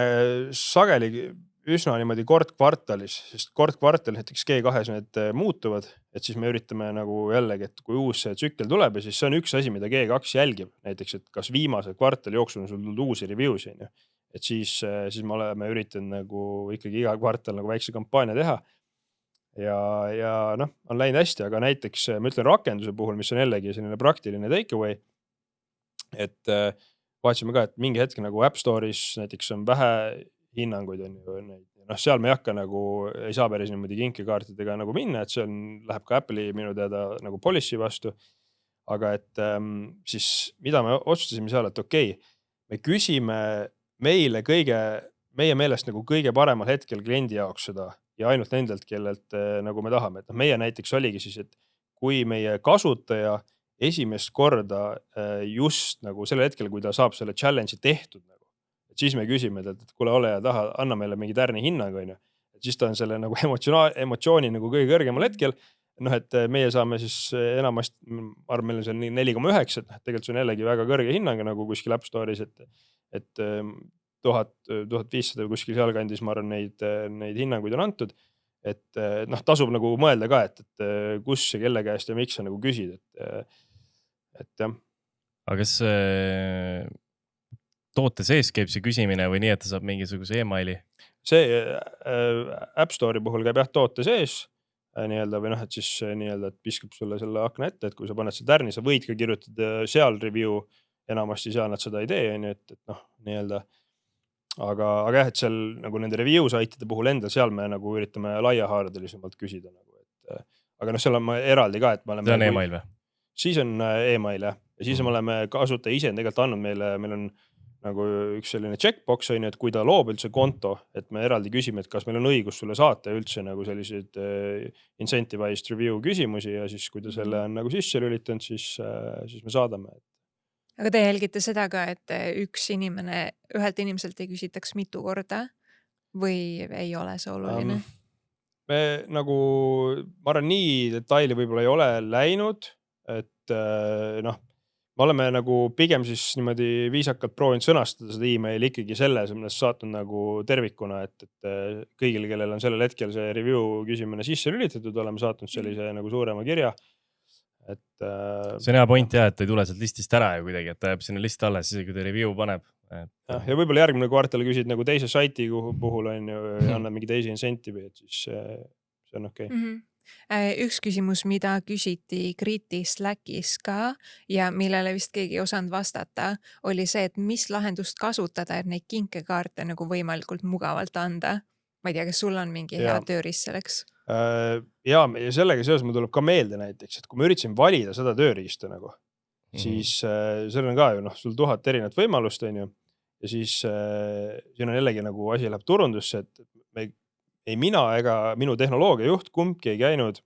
sageli üsna niimoodi kord kvartalis, sest kord kvartal näiteks G2-s need muutuvad, et siis me üritame nagu jällegi, et kui uus see tsükkel tuleb ja siis see on üks asi, mida G2 jälgib, näiteks, et kas viimase kvartali jooksul on sul tulnud uusi review'si, et siis me oleme üritanud nagu ikkagi iga kvartal nagu väikse kampaania teha ja on läinud hästi, aga näiteks ma ütlen rakenduse puhul, mis on jällegi selline praktiline takeaway, et vaatasime ka, et mingi hetk nagu App Store'is näiteks on vähe hinnanguid, seal me ei hakka nagu, ei saa päris niimoodi kinkekaartidega nagu minna, et see läheb ka Apple'i minu teada nagu policy vastu. Aga et siis mida me otsustasime seal, et okei, me küsime meie meelest nagu kõige paremal hetkel kliendi jaoks seda ja ainult nendelt, kellelt nagu me tahame. Et meie näiteks oligi siis, et kui meie kasutaja esimest korda just nagu sellel hetkel, kui ta saab selle challenge'i tehtud nagu, et siis me küsime, et kuule, ole ja taha, anna meile mingi tärni hinnang, et siis ta on selle nagu emotsiooni nagu kõige kõrgemal hetkel, et meie saame siis enamasti, ma arvan, meil on seal 4,9, et tegelikult see on jällegi väga kõrge hinnang nagu kuskil App Store'is, et 1500 või kuskil sealkandis, ma arvan, neid hinnanguid on antud, et tasub nagu mõelda ka, et kus ja kelle käest ja miks sa nagu küsid, et jah. Aga kas toote sees käib see küsimine või nii, et ta saab mingisuguse emaili? See App Store'i puhul käib jah toote sees nii-öelda või et siis nii-öelda, et piskab sulle selle akna ette, et kui sa paned see tärni, sa võid ka kirjutada seal review, enamasti seal nad seda ei tee, et nii-öelda. Aga jah, et seal nagu nende review saitide puhul endal, seal me nagu üritame laiahaardelisemalt küsida nagu, aga seal on eraldi ka, et me oleme. See on email või? Siis on email jah. Ja siis me oleme kasutaja ise tegelikult andnud meil on nagu üks selline checkbox, et kui ta loob üldse konto, et me eraldi küsime, et kas meil on õigus sulle saata üldse nagu selliseid incentivized review küsimusi ja siis kui ta selle on nagu sisse lülitanud, siis me saadame. Aga te jälgite seda ka, et ühelt inimeselt ei küsitaks mitu korda või ei ole see oluline? Me nagu, ma arvan, nii detaili võib-olla ei ole läinud, et me oleme nagu pigem siis niimoodi viisakalt proovinud sõnastada seda emaili ikkagi selles saatnud nagu tervikuna, et kõigile, kellel on sellel hetkel see review küsimine sisse lülitatud, oleme saatnud sellise nagu suurema kirja. See on hea point jah, et ei tule sealt listist ära ja kuidagi, et ta jääb sinna list alles, siis kui ta review paneb. Ja võib-olla järgmine kvartal küsid nagu teise saiti puhul on ju ja annab mingi teisi incentive'i, et siis see on okei. Üks küsimus, mida küsiti Kriti Slackis ka ja millele vist keegi ei osanud vastata, oli see, et mis lahendust kasutada, et neid kinkekaarte nagu võimalikult mugavalt anda. Ma ei tea, kas sul on mingi hea tööriist selleks? Ja sellega seoses mul tuleb ka meelde näiteks, et kui ma üritasin valida seda tööriista nagu, siis seal on ka ju sul 1000 erinevat võimalust on ju ja siis siin on jällegi nagu asi läheb turundusse, et ei mina ega minu tehnoloogia juht kumbki ei käinud,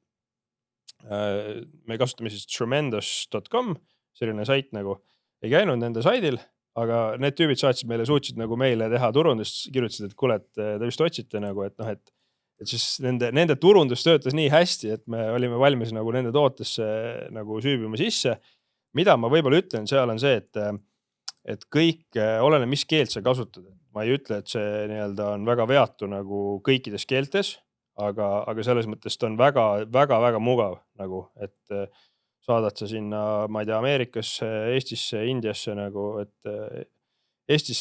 me kasutame siis tremendous.com, selline sait nagu, ei käinud nende saidil, aga need tüübid suutsid nagu meile teha turundust, kirjutasid, et kuule, et te vist otsite nagu, et siis nende turundus töötas nii hästi, et me olime valmis nagu nende tootesse nagu süübima sisse. Mida ma võib-olla ütlen, seal on see, et kõik oleneb, mis keelt sa kasutad. Ma ei ütle, et see nii-öelda on väga veatu nagu kõikides keeltes, aga selles mõttes ta on väga mugav nagu, et saadad sa sinna, ma ei tea, Ameerikasse, Eestisse, Indiasse nagu, et Eestis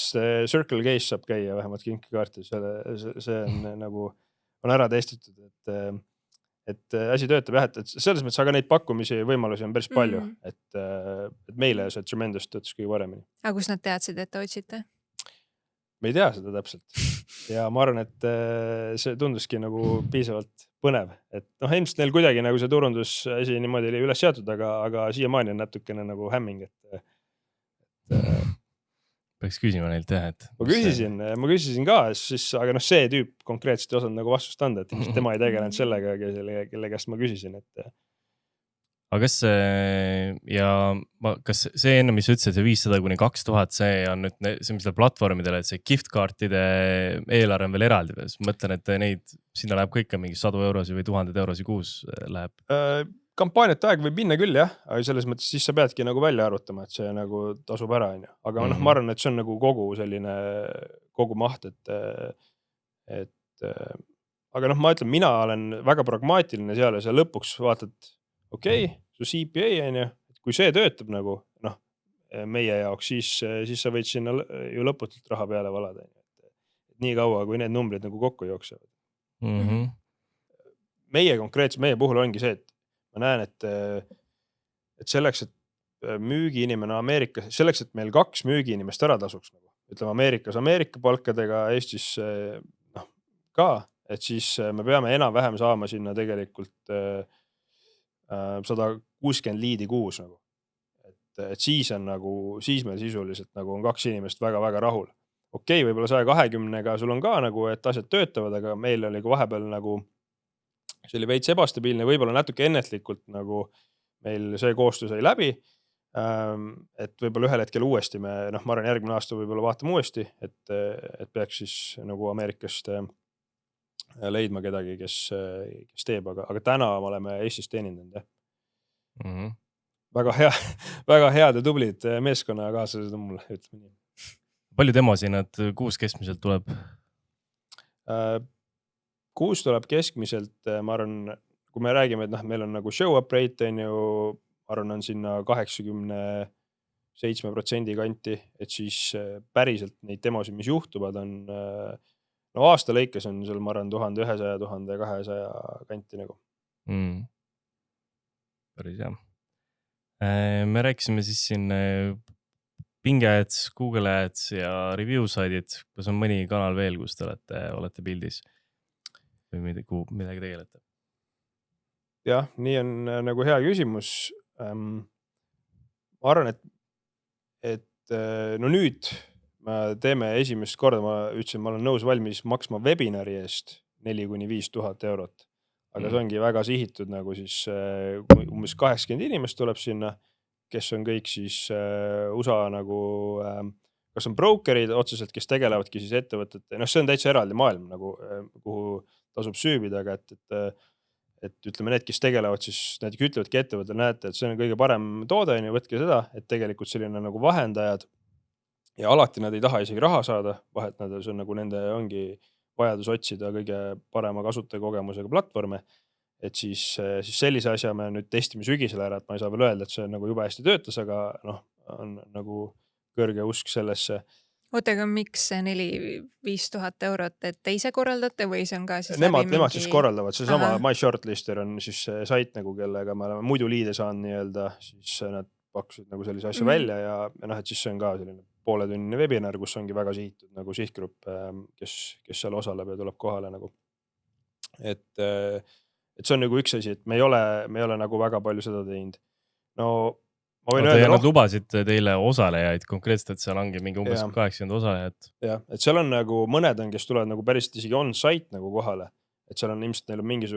Circle Case saab käia vähemalt kinkekaarti, see on nagu, on ära testitud, et asi töötab jah, et selles mõttes, aga neid pakkumisi ja võimalusi on päris palju, et meile see Tremendous töötas kõige paremini. Aga kus nad teadsid, et te otsite? me ei tea seda täpselt ja ma arvan, et see tunduski nagu piisavalt põnev, et noh, ilmselt neil kuidagi nagu see turundusasi niimoodi oli üles seatud, aga siiamaani on natukene nagu hämming, Peaks küsima neilt jah, et ma küsisin ka siis, aga noh, see tüüp konkreetselt ei osanud nagu vastust anda, et ilmselt tema ei tegelenud sellega, kelle käest ma küsisin, et aga kas kas see enne, mis sa ütlesid, see 500 kuni 2000, see on nüüd see, mis läheb platvormidele, et see gift-kaartide eelarve on veel eraldi. Mõtlen, et neid, sinna läheb kõik mingi 100 eurosi või 1000 eurosi kuus läheb. Kampaaniate aeg võib minna küll jah, aga selles mõttes siis sa peadki nagu välja arvutama, et see nagu tasub ära, aga noh, ma arvan, et see on nagu kogu maht, et aga noh, ma ütlen, mina olen väga pragmaatiline seal ja sa lõpuks vaatad, okei, su CPA on ju, kui see töötab nagu noh, meie jaoks, siis sa võid sinna ju lõputult raha peale valada. Nii kaua, kui need numbrid nagu kokku jooksevad. Meie puhul ongi see, et ma näen, et selleks, et müügiinimene Ameerikas, selleks, et meil 2 müügiinimest ära tasuks, nagu, ütleme Ameerikas Ameerika palkadega, Eestis ka, et siis me peame enam-vähem saama sinna tegelikult 160 liidi kuus. Nagu. Et siis on nagu, siis meil sisuliselt nagu on 2 inimest väga-väga rahul. Okei, võib-olla 120-ga sul on ka nagu, et asjad töötavad, aga meil oli vahepeal nagu see oli veits ebastabiilne, võib-olla natuke ennetlikult nagu meil see koostöö sai läbi, et võib-olla ühel hetkel uuesti ma arvan, järgmine aasta võib-olla vaatame uuesti, et peaks siis nagu Ameerikast leidma kedagi, kes teeb, aga täna me oleme Eestis teenindanud, jah. Väga head ja tublid meeskonnakaaslased on mulle, ütleme nii. Palju demosi nad kuus keskmiselt tuleb? Kuus tuleb keskmiselt, ma arvan, kui me räägime, et meil on nagu show up rate, on ju, ma arvan, on sinna 87% kanti, et siis päriselt neid demosid, mis juhtuvad, on aasta lõikes on seal, ma arvan, 1100-1200 kanti nagu. Päris hea. Me rääkisime siis siin Bing Ads, Google Ads ja review saidid. Kas on mõni kanal veel, kus te olete pildis? Või midagi tegelete? Jah, nii on nagu hea küsimus. Ma arvan, et no nüüd me teeme esimest korda, ma ütlesin, ma olen nõus valmis maksma webinari eest 4,000–5,000 eurot. Aga see ongi väga sihitud, nagu siis umbes 80 inimest tuleb sinna, kes on kõik siis USA nagu, kas on brokerid otseselt, kes tegelevadki siis ettevõtete, see on täitsa eraldi maailm, nagu, kuhu tasub süübida, aga et ütleme need, kes tegelevad, siis näiteks ütlevadki ettevõttel, näete, et see on kõige parem toode, võtke seda, et tegelikult selline nagu vahendajad ja alati nad ei taha isegi raha saada, vahet nad, see on nagu nende ongi vajadus otsida kõige parema kasutajakogemusega platvorme, et siis sellise asja me nüüd testime sügisel ära, et ma ei saa veel öelda, et see nagu juba hästi töötas, aga on nagu kõrge usk sellesse. Ootega, miks see 4,000–5,000 eurot, et te ise korraldate või see on ka siis Nemad siis korraldavad, see sama My Shortlister on siis see sait, nagu, kellega me oleme muidu liide saanud nii-öelda, siis nad pakkusid nagu sellise asja välja ja et siis see on ka selline pooletunnine webinar, kus ongi väga sihitud nagu sihtgrupp, kes seal osaleb ja tuleb kohale nagu. Et see on nagu üks asi, et me ei ole nagu väga palju seda teinud. Nad lubasid teile osalejaid konkreetselt, et seal ongi mingi umbes 80 osalejat. Jah, et seal on nagu mõned on, kes tulevad nagu päris isegi on-site nagu kohale, et seal on ilmselt neil on mingi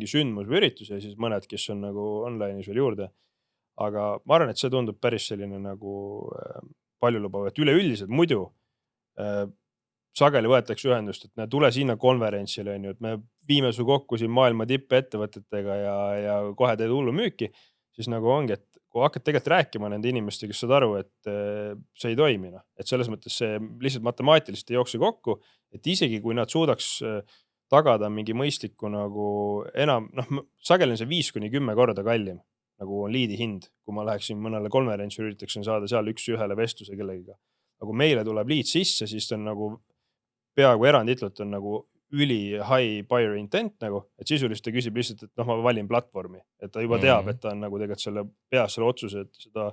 sündmus või üritus ja siis mõned, kes on nagu online'is veel juurde. Aga ma arvan, et see tundub päris selline nagu paljulubav, et üleüldiselt muidu sageli võetakse ühendust, et tule sinna konverentsile, et me viime su kokku siin maailma tippettevõtetega ja kohe teed hullu müüki, siis nagu ongi, et kui hakkad tegelikult rääkima nende inimeste, kes saad aru, et see ei toimi. Et selles mõttes see lihtsalt matemaatiliselt ei jookse kokku, et isegi kui nad suudaks tagada mingi mõistliku nagu enam, sageli on see 5–10 korda kallim, nagu on liidi hind, kui ma läheksin mõnele konverentsi üritaksin saada seal üks-ühele vestluse kellegiga. Aga meile tuleb liid sisse, siis on nagu peaaegu eranditult on nagu üli high buyer intent nagu, et sisuliselt ta küsib lihtsalt, et ma valin platvormi, et ta juba teab, et ta on nagu tegelikult selle peas selle otsuse, et seda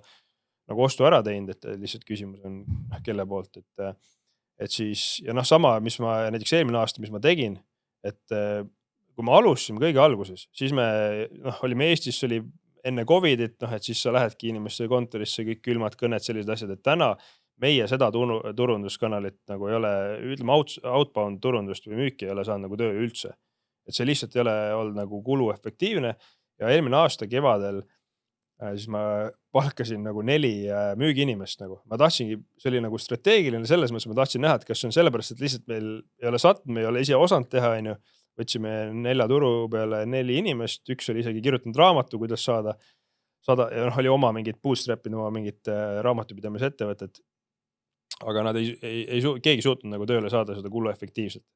nagu ostu ära teinud, et lihtsalt küsimus on kelle poolt, et siis ja noh, sama, mis ma näiteks eelmine aasta, mis ma tegin, et kui me alustasime kõige alguses, siis me olime Eestis, oli enne Covidit, et siis sa lähedki inimeste kontorisse, kõik külmad kõned, sellised asjad, et täna meie seda turunduskanalit nagu ei ole, ütleme outbound turundust või müüki ei ole saanud nagu tööle üldse. Et see lihtsalt ei ole olnud nagu kuluefektiivne ja eelmine aasta kevadel siis ma palkasin nagu 4 müügiinimest nagu. Ma tahtsingi, see oli nagu strateegiline selles mõttes, ma tahtsin näha, et kas see on sellepärast, et lihtsalt meil ei ole sattunud, me ei ole ise osanud teha, võtsime 4 turu peale 4 inimest, üks oli isegi kirjutanud raamatu, kuidas saada ja oli oma mingid bootstrap'id, oma mingit raamatupidamise ettevõtet. Aga nad keegi suutnud nagu tööle saada seda kuluefektiivselt.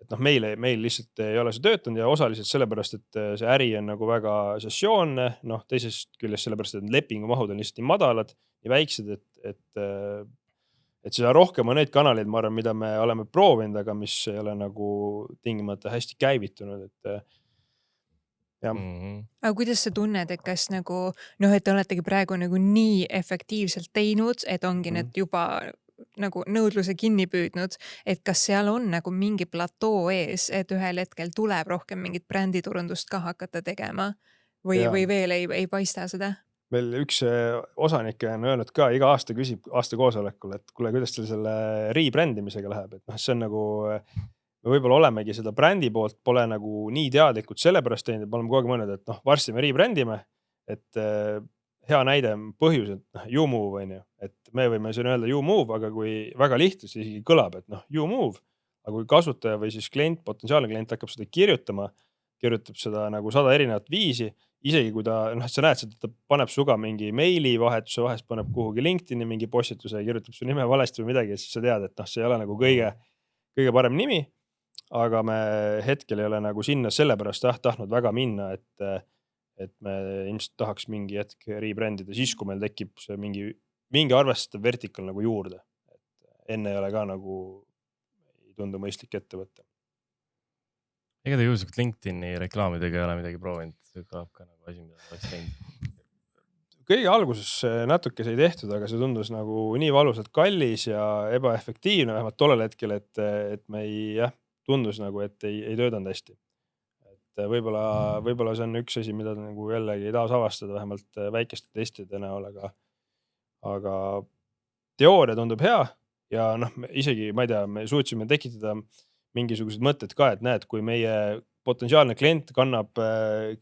Et meil lihtsalt ei ole see töötanud ja osaliselt sellepärast, et see äri on nagu väga sessioonne, teisest küljest sellepärast, et lepingumahud on lihtsalt nii madalad, nii väiksed, et seda rohkem on neid kanaleid, ma arvan, mida me oleme proovinud, aga mis ei ole nagu tingimata hästi käivitunud, et jah. Aga kuidas sa tunned, et kas nagu, et te oletegi praegu nagu nii efektiivselt teinud, et ongi need juba nagu nõudluse kinni püüdnud, et kas seal on nagu mingi platoo ees, et ühel hetkel tuleb rohkem mingit bränditurundust ka hakata tegema või veel ei paista seda? Meil üks osanik on öelnud ka, iga aasta küsib aasta koosolekul, et kuule, kuidas teil selle rebrändimisega läheb, et see on nagu, me võib-olla olemegi seda brändi poolt pole nagu nii teadlikud sellepärast teinud, et me oleme kogu aeg mõelnud, et varsti me rebrändime, et hea näide põhjus, et you move on ju, et me võime siin öelda you move, aga kui väga lihtlasti isegi kõlab, et you move, aga kui kasutaja või siis potentsiaalne klient hakkab seda kirjutab seda nagu 100 erinevat viisi, isegi kui ta, sa näed, et ta paneb suga mingi meili vahetuse vahest, paneb kuhugi LinkedIni mingi postituse ja kirjutab su nime valesti või midagi, siis sa tead, et see ei ole nagu kõige parem nimi, aga me hetkel ei ole nagu sinna sellepärast tahtnud väga minna, et me ilmselt tahaks mingi hetk rebrändida siis, kui meil tekib see mingi arvestav vertikal nagu juurde. Et enne ei ole ka nagu, ei tundu mõistlik ette võtta. Ega te juhuslikult LinkedIni reklaamidega ei ole midagi proovinud, see kõlab ka nagu asi, mida oleks teinud. Kõige alguses natuke see ei tehtud, aga see tundus nagu nii valusalt kallis ja ebaefektiivne, vähemalt tollel hetkel, et me tundus nagu, et ei töötanud hästi. Võib-olla see on üks asi, mida nagu jällegi ei taas avastada, vähemalt väikeste testide näol, aga teooria tundub hea ja isegi, ma ei tea, me suutsime tekitada mingisugused mõtted ka, et näed, kui meie potentsiaalne klient kannab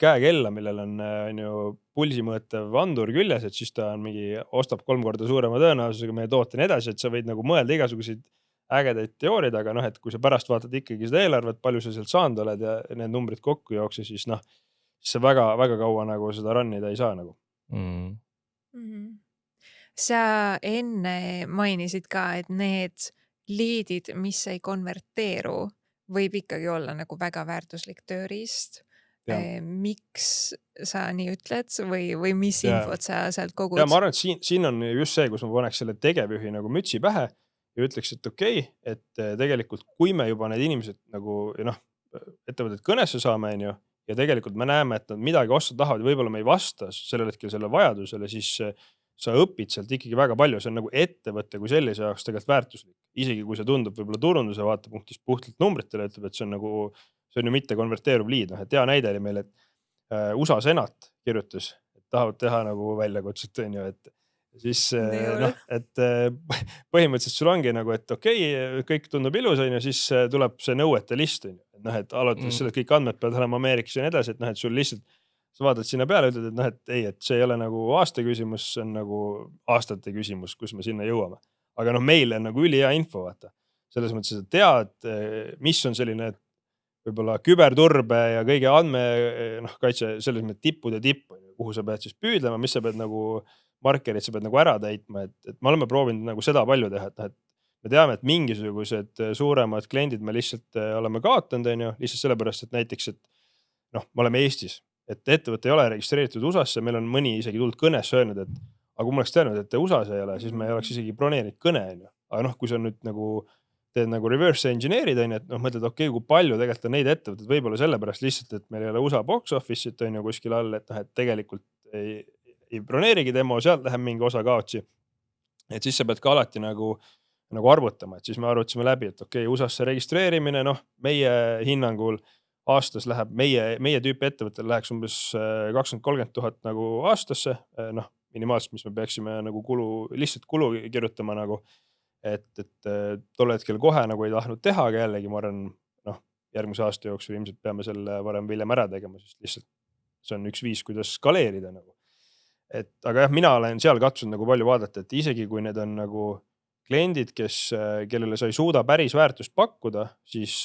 käekella, millel on ju pulsimõõtev andur küljes, et siis ta ostab 3 korda suurema tõenäosusega meie toote ja nii edasi, et sa võid nagu mõelda igasuguseid ägedaid teooriad, aga et kui sa pärast vaatad ikkagi seda eelarvet, palju sa sealt saanud oled ja need numbrid kokku jookse, siis see väga, väga kaua nagu seda runnida ei saa nagu. Sa enne mainisid ka, et need liidid, mis ei konverteeru, võib ikkagi olla nagu väga väärtuslik tööriist. Miks sa nii ütled või mis infot sa sealt kogud? Ja ma arvan, et siin on just see, kus ma paneks selle tegevjuhi nagu mütsi pähe ja ütleks, et okei, et tegelikult kui me juba need inimesed nagu ettevõtted kõnesse saame ja tegelikult me näeme, et nad midagi osta tahavad ja võib-olla me ei vasta sellel hetkel selle vajadusele, siis sa õpid sealt ikkagi väga palju, see on nagu ettevõtte kui sellise jaoks tegelikult väärtuslik. Isegi kui see tundub võib-olla turunduse vaatepunktist puhtalt numbritele, ütleb, et see on ju mitte konverteeruv liid. Et hea näide oli meil, et USA senat kirjutas, et tahavad teha nagu väljakutset, et siis et põhimõtteliselt sul ongi nagu, et okei, kõik tundub ilus, siis tuleb see nõuete list, et alates selle kõik andmed peavad olema Ameerikas ja nii edasi, et sul lihtsalt sa vaatad sinna peale, ütled, et ei, et see ei ole nagu aasta küsimus, see on nagu aastate küsimus, kus me sinna jõuame. Aga meil on nagu ülihea info, vaata. Selles mõttes, et tead, mis on selline võib-olla küberturbe ja kõige andmekaitse selles mõttes tippude tipp, kuhu sa pead siis püüdlema, mis sa pead nagu markerid sa pead nagu ära täitma, et me oleme proovinud nagu seda palju teha, et me teame, et mingisugused suuremad kliendid me lihtsalt oleme kaotanud, lihtsalt sellepärast, et näiteks, et me oleme Eestis, et ettevõte ei ole registreeritud USA-sse, meil on mõni isegi tulnud kõnes öelnud, et aga kui ma oleks teadnud, et USA-s ei ole, siis me ei oleks isegi broneerinud kõne, aga kui sa nüüd nagu teed nagu reverse engineerid, et mõtled, okei, kui palju tegelikult on neid ettevõtted, võib-olla sellepärast lihtsalt, et meil ei ole USA box office'it kuskil all, et tegelikult ei broneerigi demo, sealt läheb mingi osa kaotsi. Et siis sa pead ka alati nagu nagu arvutama, et siis me arvutasime läbi, et okei, USA-sse registreerimine, noh, meie hinnangul aastas läheb, meie tüüpi ettevõttel läheks umbes 20-30 000 nagu aastasse, noh, minimaalselt, mis me peaksime nagu lihtsalt kulu kirjutama nagu, et tol hetkel kohe nagu ei tahtnud teha, aga jällegi ma arvan, noh, järgmise aasta jooksul ilmselt peame selle varem või hiljem ära tegema, sest lihtsalt see on üks viis, kuidas skaleerida nagu. Aga jah, mina olen seal katsunud nagu palju vaadata, et isegi kui need on nagu kliendid, kellele sa ei suuda päris väärtust pakkuda, siis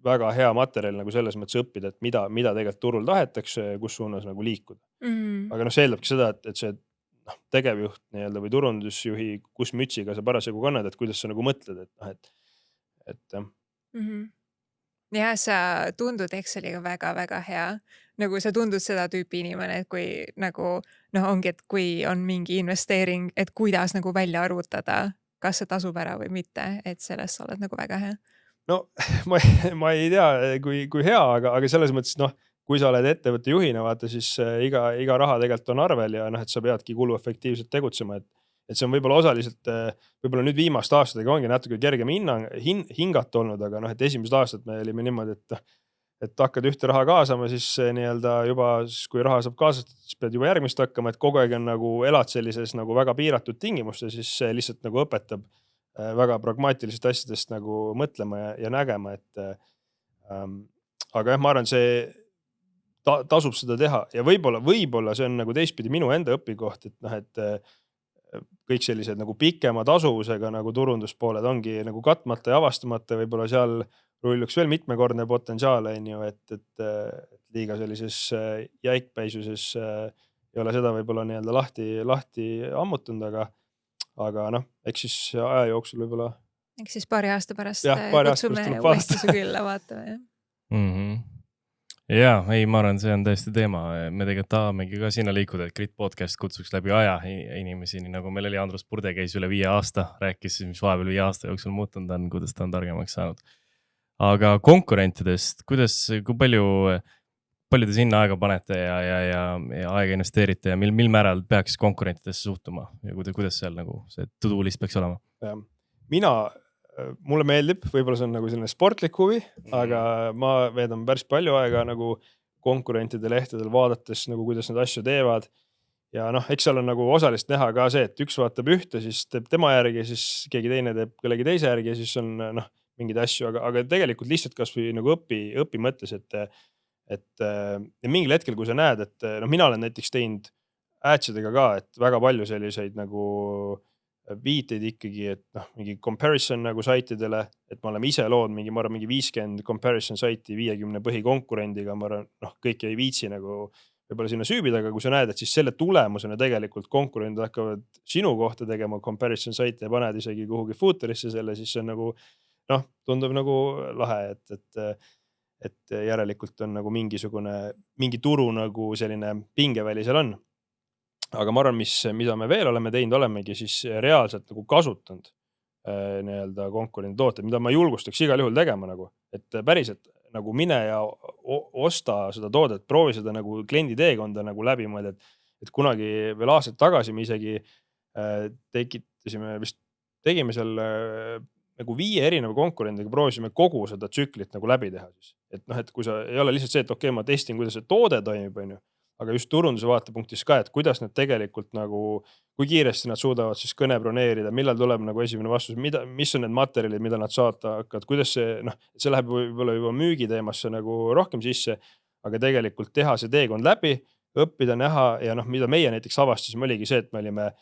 väga hea materjal nagu selles mõttes õppida, et mida tegelikult turul tahetakse, kus suunas nagu liikuda. Aga noh, see eeldabki seda, et see tegevjuht nii-öelda või turundusjuhi, kus mütsiga sa parasjagu kannad, et kuidas sa nagu mõtled, et jah. Ja sa tundud Exceliga väga-väga hea. Nagu sa tundud seda tüüpi inimene, et kui nagu, ongi, et kui on mingi investeering, et kuidas nagu välja arvutada, kas see tasub ära või mitte, et sellest sa oled nagu väga hea. No ma ei tea, kui hea, aga selles mõttes, kui sa oled ettevõtte juhina, vaata, siis iga raha tegelikult on arvel ja et sa peadki kuluefektiivselt tegutsema, et see on võib-olla osaliselt, võib-olla nüüd viimaste aastatega ongi natuke kergem hingata olnud, aga et esimesed aastad me olime niimoodi, et hakkad ühte raha kaasama, siis nii-öelda juba, kui raha saab kaasatud, siis pead juba järgmist hakkama, et kogu aeg on nagu elad sellises nagu väga piiratud tingimuste, siis see lihtsalt nagu õpetab väga pragmaatilist asjadest nagu mõtlema ja nägema, aga jah, ma arvan, see tasub seda teha ja võib-olla see on nagu teistpidi minu enda õpikoht, et kõik sellised nagu pikema tasuvusega nagu turunduspooled ongi nagu katmata ja avastamata, võib-olla seal rulluks veel mitmekordne potentsiaal, et liiga sellises jäikpäisuses ei ole seda võib-olla nii-öelda lahti ammutunud, aga eks siis aja jooksul võib-olla. Eks siis paari aasta pärast kutsume uuesti su külla vaatame. Ja, ei, ma arvan, see on tõesti teema. Me tegelikult tahamegi ka sinna liikuda, et Grit podcast kutsuks läbi aja inimesi, nii nagu meil oli Andrus Purde käis üle 5 aasta, rääkis, mis vahepeal 5 aasta jooksul muutunud on, kuidas ta on targemaks saanud. Aga konkurentidest, kui palju te sinna aega panete ja aega investeerite ja mil määral peaks konkurentidesse suhtuma ja kuidas seal nagu see to-do list peaks olema? Mulle meeldib, võib-olla see on nagu selline sportlik huvi, aga ma veedan päris palju aega nagu konkurentide lehtedel vaadates, nagu kuidas nad asju teevad. Ja eks seal on nagu osalist näha ka see, et üks vaatab ühte, siis teeb tema järgi, siis keegi teine teeb kellegi teise järgi ja siis on mingid asju, aga tegelikult lihtsalt kas või nagu õpi mõttes, et mingil hetkel, kui sa näed, et mina olen näiteks teinud adsidega ka, et väga palju selliseid nagu viiteid ikkagi, et mingi comparison nagu saitidele, et me oleme ise lood mingi 50 comparison saiti 50 põhikonkurendiga, ma arvan, kõik ei viitsi nagu võib-olla sinna süübida, aga kui sa näed, et siis selle tulemusena tegelikult konkurendid hakkavad sinu kohta tegema comparison saite ja paned isegi kuhugi footerisse selle, siis see on nagu, tundub nagu lahe, et järelikult on nagu mingi turu nagu selline pingeväli seal on. Aga ma arvan, mida me veel oleme teinud, olemegi siis reaalselt nagu kasutanud nii-öelda konkurendi tooteid, mida ma julgustaks igal juhul tegema nagu, et päriselt nagu mine ja osta seda toodet, proovi seda nagu kliendi teekonda nagu läbi mõelda, et kunagi veel aastaid tagasi me isegi tegime seal nagu 5 erineva konkurendiga, proovisime kogu seda tsüklit nagu läbi teha siis. Et kui sa ei ole lihtsalt see, et okei, ma testin, kuidas see toode toimib, aga just turunduse vaatepunktis ka, et kuidas nad tegelikult nagu, kui kiiresti nad suudavad siis kõne broneerida, millal tuleb nagu esimene vastus, mis on need materjalid, mida nad saata hakkavad, kuidas see läheb võib-olla juba müügi teemasse nagu rohkem sisse, aga tegelikult teha see teekond läbi, õppida, näha ja mida meie näiteks avastasime oligi see, et me olime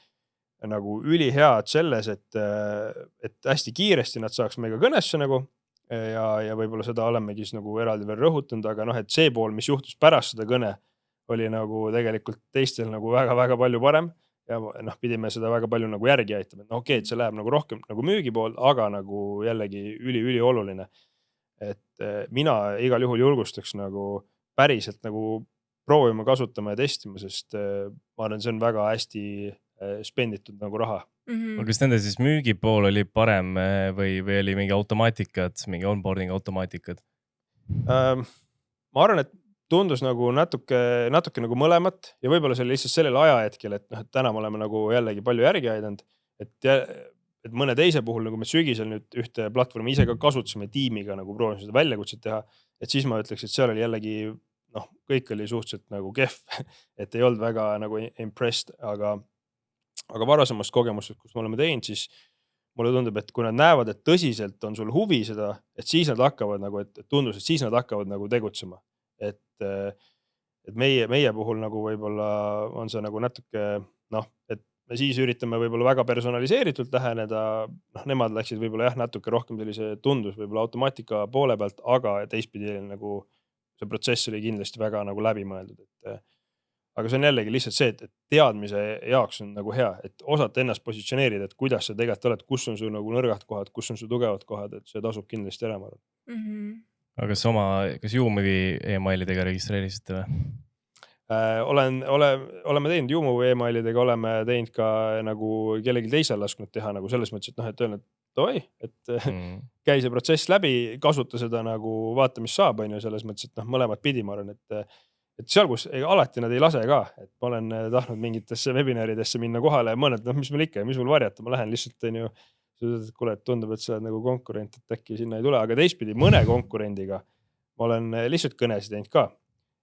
nagu ülihead selles, et hästi kiiresti nad saaks meiega kõnesse nagu ja võib-olla seda olemegi siis nagu eraldi veel rõhutanud, aga et see pool, mis juhtus pärast seda kõne, oli nagu tegelikult teistel nagu väga-väga palju parem ja pidime seda väga palju nagu järgi aitama, et okei, et see läheb nagu rohkem nagu müügi pool, aga nagu jällegi üli oluline. Et mina igal juhul julgustaks nagu päriselt nagu proovima, kasutama ja testima, sest ma arvan, see on väga hästi spenditud nagu raha. Aga kas nende siis müügi pool oli parem või oli mingi automaatikad, mingi onboarding automaatikad? Ma arvan, et tundus nagu natuke nagu mõlemat ja võib-olla see oli lihtsalt sellel ajahetkel, et täna me oleme nagu jällegi palju järgi aidanud, et et mõne teise puhul, nagu me sügisel nüüd ühte platvormi ise ka kasutasime tiimiga nagu proovisime seda väljakutset teha, et siis ma ütleks, et seal oli jällegi kõik oli suhteliselt nagu kehv, et ei olnud väga nagu impressed, aga varasemast kogemusest, kus me oleme teinud, siis mulle tundub, et kui nad näevad, et tõsiselt on sul huvi seda, et siis nad hakkavad nagu, et tundus, et siis nad hakkavad nagu tegutsema. Et meie puhul nagu võib-olla on see nagu natuke, et me siis üritame võib-olla väga personaliseeritult läheneda, nemad läksid võib-olla natuke rohkem sellise tundus võib-olla automaatika poole pealt, aga teistpidi nagu see protsess oli kindlasti väga nagu läbimõeldud, aga see on jällegi lihtsalt see, et teadmise jaoks on nagu hea, et osata ennast positsioneerida, et kuidas sa tegelikult oled, kus on su nagu nõrgad kohad, kus on su tugevad kohad, et see tasub kindlasti ära, ma arvan. Aga kas YouMove'i emailidega registreerisite või? Oleme teinud YouMove'i emailidega, oleme teinud ka nagu kellegi teisel lasknud teha nagu selles mõttes, et öelnud, et oi, et käi see protsess läbi, kasuta seda nagu vaata, mis saab, on ju, selles mõttes, et mõlemad pidi, ma arvan, et seal, kus alati nad ei lase ka, et ma olen tahtnud mingitesse webinaridesse minna kohale ja mõned, mis mul ikka, mis mul varjata, ma lähen lihtsalt, on ju, kuule, et tundub, et sa oled nagu konkurent, et äkki sinna ei tule, aga teistpidi mõne konkurendiga ma olen lihtsalt kõnesid teinud ka.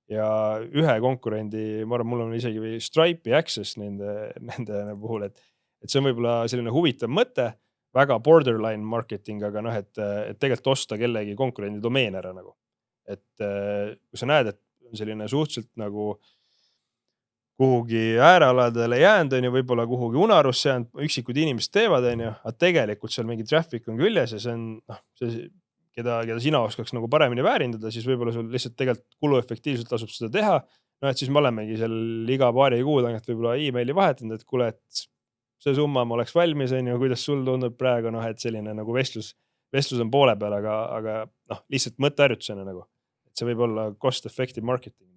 Ja ühe konkurendi, ma arvan, mul on isegi Stripe'i access nende puhul, et see on võib-olla selline huvitav mõte, väga borderline marketing, aga et tegelikult osta kellegi konkurendi domeen ära nagu. Et kui sa näed, et on selline suhteliselt nagu kuhugi äärealadele jäänud, on ju, võib-olla kuhugi unarusse jäänud, üksikud inimesed teevad, on ju, aga tegelikult seal mingi traffic on küljes ja see on see keda sina oskaks nagu paremini väärindada, siis võib-olla sul lihtsalt tegelikult kuluefektiivselt tasub seda teha. Et siis me olemegi seal iga paari kuu tagant võib-olla emaili vahetanud, et kuule, et see summa ma oleks valmis, on ju, kuidas sul tundub praegu, et selline nagu vestlus on poole peal, aga lihtsalt mõtteharjutusena nagu, et see võib olla cost effective marketing.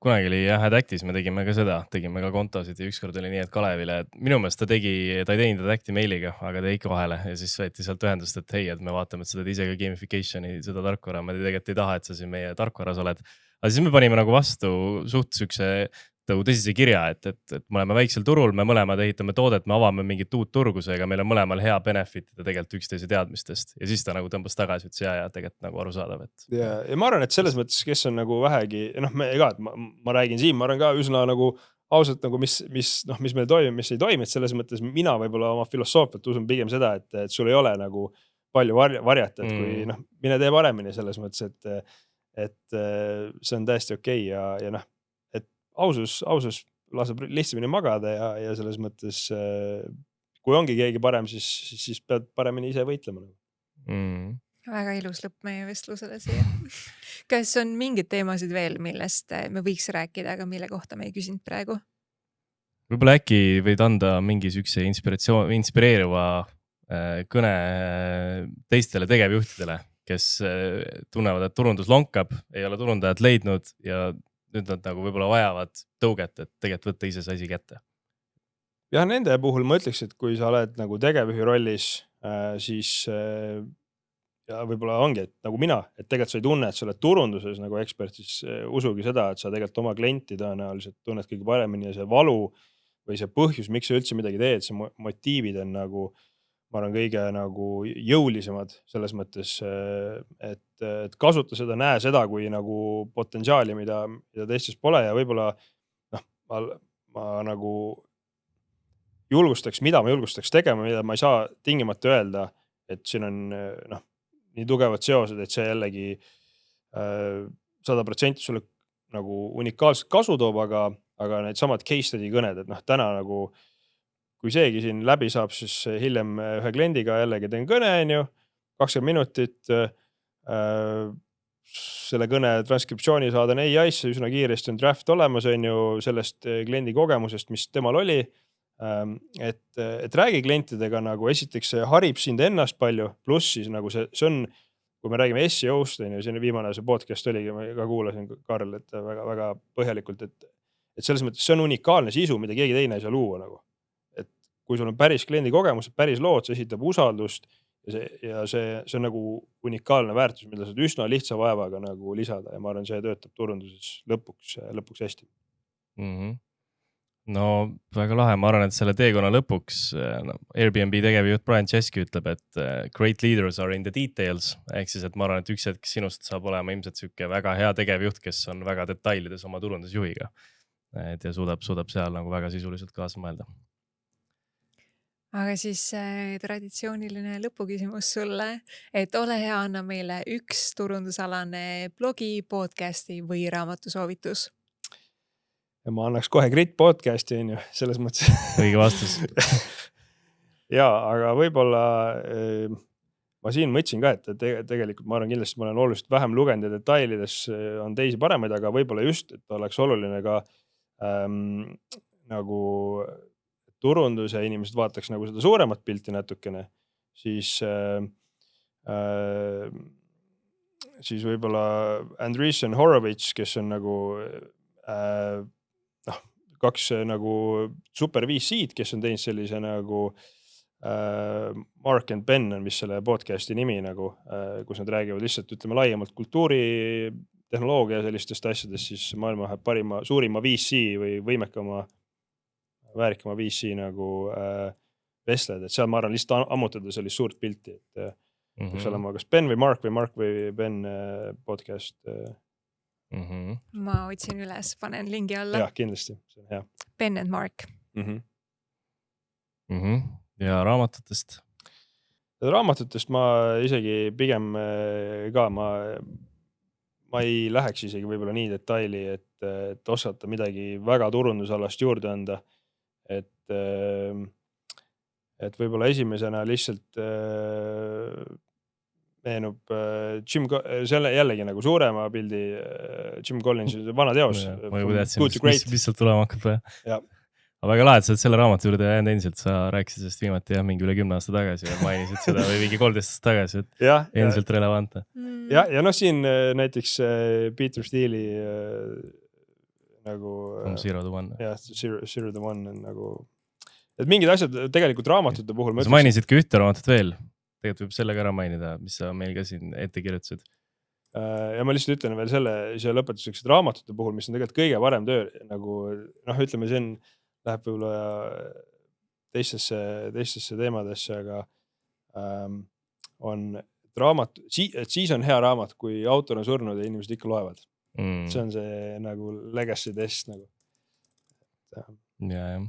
Kunagi oli Adactis, me tegime ka seda, tegime ka kontosid ja ükskord oli nii, et Kalevile, minu meelest ta ei teinud Adacti meiliga, aga ta ikka vahele ja siis võeti sealt ühendust, et hei, et me vaatame, et sa teed ise ka gamification'i, seda tarkvara, me tegelikult ei taha, et sa siin meie tarkvaras oled. Aga siis me panime nagu vastu suht sükse tõsise kirja, et me oleme väiksel turul, me mõlemad ehitame toodet, me avame mingit uut turgusega, meil on mõlemal hea benefitida tegelikult üksteise teadmistest ja siis ta nagu tõmbas tagasi, ütles ja tegelikult nagu arusaadav. Ja ma arvan, et selles mõttes, kes on nagu vähegi, ma räägin siin, ma arvan ka üsna nagu ausalt nagu mis meil toimib, mis ei toimi, et selles mõttes mina võib-olla oma filosoofiat usun pigem seda, et sul ei ole nagu palju varjata, et kui mine tee paremini selles mõttes, et see on täiesti okei ja ausus laseb lihtsamini magada ja selles mõttes, kui ongi keegi parem, siis pead paremini ise võitlema. Väga ilus lõpp meie vestlusele siia. Kas on mingid teemasid veel, millest me võiks rääkida, aga mille kohta me ei küsinud praegu? Võib-olla äkki võid anda mingi sükse inspireeriva kõne teistele tegevjuhtidele, kes tunnevad, et turundus lonkab, ei ole turundajat leidnud ja nüüd nad nagu võib-olla vajavad tõuget, et tegelikult võtta ise see asi kätte. Ja nende puhul ma ütleks, et kui sa oled nagu tegevjuhi rollis, siis ja võib-olla ongi, et nagu mina, et tegelikult sa ei tunne, et sa oled turunduses nagu ekspert, siis usugi seda, et sa tegelikult oma klienti tõenäoliselt tunned kõige paremini ja see valu või see põhjus, miks sa üldse midagi teed, see motiivid on nagu, ma arvan, kõige nagu jõulisemad selles mõttes, et kasuta seda, näe seda kui nagu potentsiaali, mida teistes pole ja võib-olla ma nagu mida ma julgustaks tegema, mida ma ei saa tingimata öelda, et siin on nii tugevad seosed, et see jällegi 100% sulle nagu unikaalselt kasu toob, aga need samad case study kõned, et täna nagu kui seegi siin läbi saab, siis hiljem ühe kliendiga jällegi teen kõne, 20 minutit, selle kõne transkriptsiooni saadan AI-sse, üsna kiiresti on draft olemas, sellest kliendi kogemusest, mis temal oli. Et räägi klientidega nagu esiteks see harib sind ennast palju, pluss siis nagu see on, kui me räägime SEO-st, siin viimane see podcast oligi, ma ka kuulasin Karl, et väga, väga põhjalikult, et selles mõttes see on unikaalne sisu, mida keegi teine ei saa luua nagu. Et kui sul on päris kliendi kogemus, päris lood, see esitab usaldust ja see on nagu unikaalne väärtus, mida saad üsna lihtsa vaevaga nagu lisada ja ma arvan, see töötab turunduses lõpuks hästi. no väga lahe, ma arvan, et selle teekonna lõpuks Airbnb tegevjuht Brian Chesky ütleb, et great leaders are in the details. Ehk siis, et ma arvan, et üks hetk sinust saab olema ilmselt siuke väga hea tegevjuht, kes on väga detailides oma turundusjuhiga. Ja suudab seal nagu väga sisuliselt kaasa mõelda. Aga siis traditsiooniline lõpuküsimus sulle, et ole hea, anna meile üks turundusalane blogi, podcasti või raamatusoovitus. Ja ma annaks kohe Grit podcasti, on ju, selles mõttes. Õige vastus. Ja, aga võib-olla ma siin mõtlesin ka, et tegelikult ma arvan kindlasti, ma olen oluliselt vähem lugenud ja detailides on teisi paremaid, aga võib-olla just, et oleks oluline ka nagu turundus ja inimesed vaataks nagu seda suuremat pilti natukene, siis võib-olla Andreessen Horowitz, kes on nagu kaks nagu super VC-d, kes on teinud sellise nagu Mark and Ben on mis selle podcasti nimi nagu, kus nad räägivad lihtsalt ütleme laiemalt kultuuri, tehnoloogia sellistest asjadest, siis maailma suurima VC või võimekama väärikama VC nagu vestled, et seal ma arvan lihtsalt ammutada sellist suurt pilti, et võiks olema kas Ben või Mark või Ben podcast. Ma otsin üles, panen lingi alla. Jah, kindlasti, see on hea. Ben and Mark. Ja raamatutest? Raamatutest ma isegi pigem ka, ma ei läheks isegi võib-olla nii detaili, et osata midagi väga turundusalast juurde anda. Et võib-olla esimesena lihtsalt meenub selle jällegi nagu suurema pildi Jim Collinsi vana teos. Ma juba teadsin, mis sealt tulema hakkab. Ja. Aga väga lahe, et sa selle raamatu juurde jäänud endiselt, sa rääkisid sellest viimati mingi üle 10 aasta tagasi ja mainisid seda või mingi 13 aasta tagasi, et endiselt relevantne. Ja siin näiteks Peter Steele'i nagu Zero to One. Jah, Zero to One on nagu, et mingid asjad tegelikult raamatute puhul. Sa mainisid ka ühte raamatut veel, tegelikult võib sellega ära mainida, mis sa meil ka siin ette kirjutasid. Ja ma lihtsalt ütlen veel selle lõpetuseks, et raamatute puhul, mis on tegelikult kõige parem töö, nagu ütleme, see läheb võib-olla teistesse teemadesse, aga on raamat, et siis on hea raamat, kui autor on surnud ja inimesed ikka loevad. See on see nagu legacy test nagu. Ja.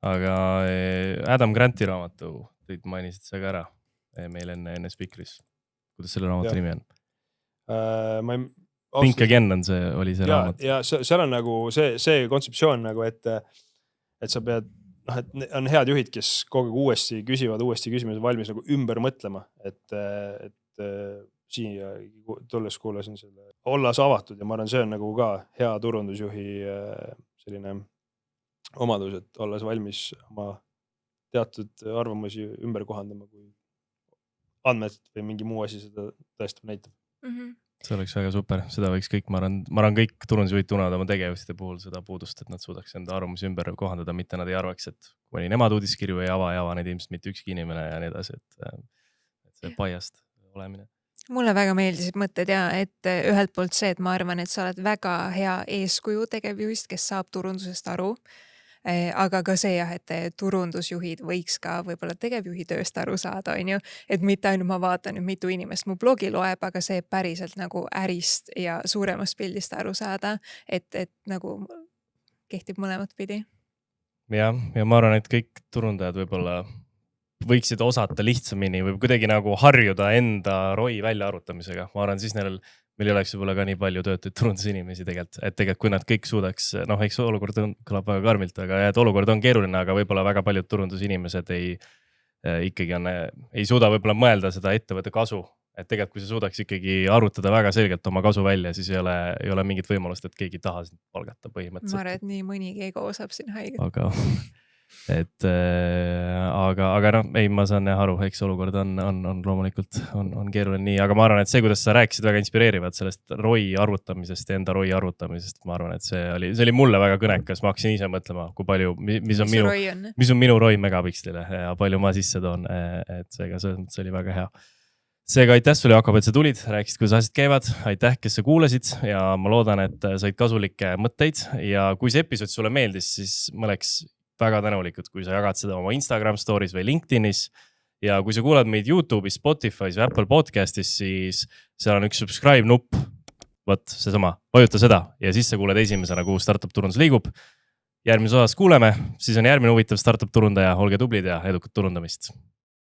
Aga Adam Granti raamatu, teid mainisid sa ka ära meil enne speakeris. Kuidas selle raamatu nimi on? Think Again on oli see raamat. Ja seal on nagu see kontseptsioon nagu, et sa pead, et on head juhid, kes kogu uuesti küsivad, valmis nagu ümber mõtlema, et siia tulles kuulasin selle olles avatud ja ma arvan, see on nagu ka hea turundusjuhi selline omadus, et olles valmis oma teatud arvamusi ümber kohandama, kui andmed või mingi muu asi seda tõestab näitab. See oleks väga super, seda võiks kõik, ma arvan kõik turundusjuhid tunnevad oma tegevustide puhul seda puudust, et nad suudaks enda arvamusi ümber kohandada, mitte nad ei arvaks, et kui nemad uudiskirju ei ava neid ilmselt mitte ükski inimene ja nii edasi, et see biased olemine. Mulle väga meeldisid mõtted ja et ühelt poolt see, et ma arvan, et sa oled väga hea eeskuju tegevjuhist, kes saab turundusest aru, aga ka see, et turundusjuhid võiks ka võib-olla tegevjuhi tööst aru saada, on ju, et mitte ainult ma vaatan, mitu inimest mu blogi loeb, aga see päriselt nagu ärist ja suuremast pildist aru saada, et nagu kehtib mõlemat pidi. Ja ma arvan, et kõik turundajad võib-olla võiksid osata lihtsamini või kuidagi nagu harjuda enda ROI välja arvutamisega. Ma arvan, siis meil ei oleks võib-olla ka nii palju töötuid turundusinimesi tegelikult, et tegelikult kui nad kõik suudaks, eks olukord kõlab väga karmilt, aga et olukord on keeruline, aga võib-olla väga paljud turundusinimesed ei suuda võib-olla mõelda seda ettevõtte kasu, et tegelikult kui sa suudaks ikkagi arvutada väga selgelt oma kasu välja, siis ei ole mingit võimalust, et keegi taha sind palgata põhimõtteliselt. Ma arvan, et nii mõnigi ego saab siin haiget. Aga ei, ma saan aru, eks olukord on loomulikult on keeruline nii, aga ma arvan, et see, kuidas sa rääkisid väga inspireerivad sellest ROI arvutamisest ja enda ROI arvutamisest, ma arvan, et see oli mulle väga kõnekas, ma hakkasin ise mõtlema, kui palju, mis on minu ROI megapikslile ja palju ma sisse toon, et seega selles mõttes oli väga hea. seega aitäh sulle, Jakob, et sa tulid, rääkisid, kuidas asjad käivad. Aitäh, kes sa kuulasid ja ma loodan, et said kasulikke mõtteid ja kui see episood sulle meeldis, siis ma oleks väga tänulikud, kui sa jagad seda oma Instagram stories või LinkedInis. Ja kui sa kuulad meid YouTube'is, Spotify's või Apple Podcastis, siis seal on üks subscribe nupp. Võt, seesama, vajuta seda ja siis sa kuuled esimesena, kuhu startup turundus liigub. Järgmises osas kuuleme, siis on järgmine huvitav startup turundaja, olge tublid ja edukat turundamist.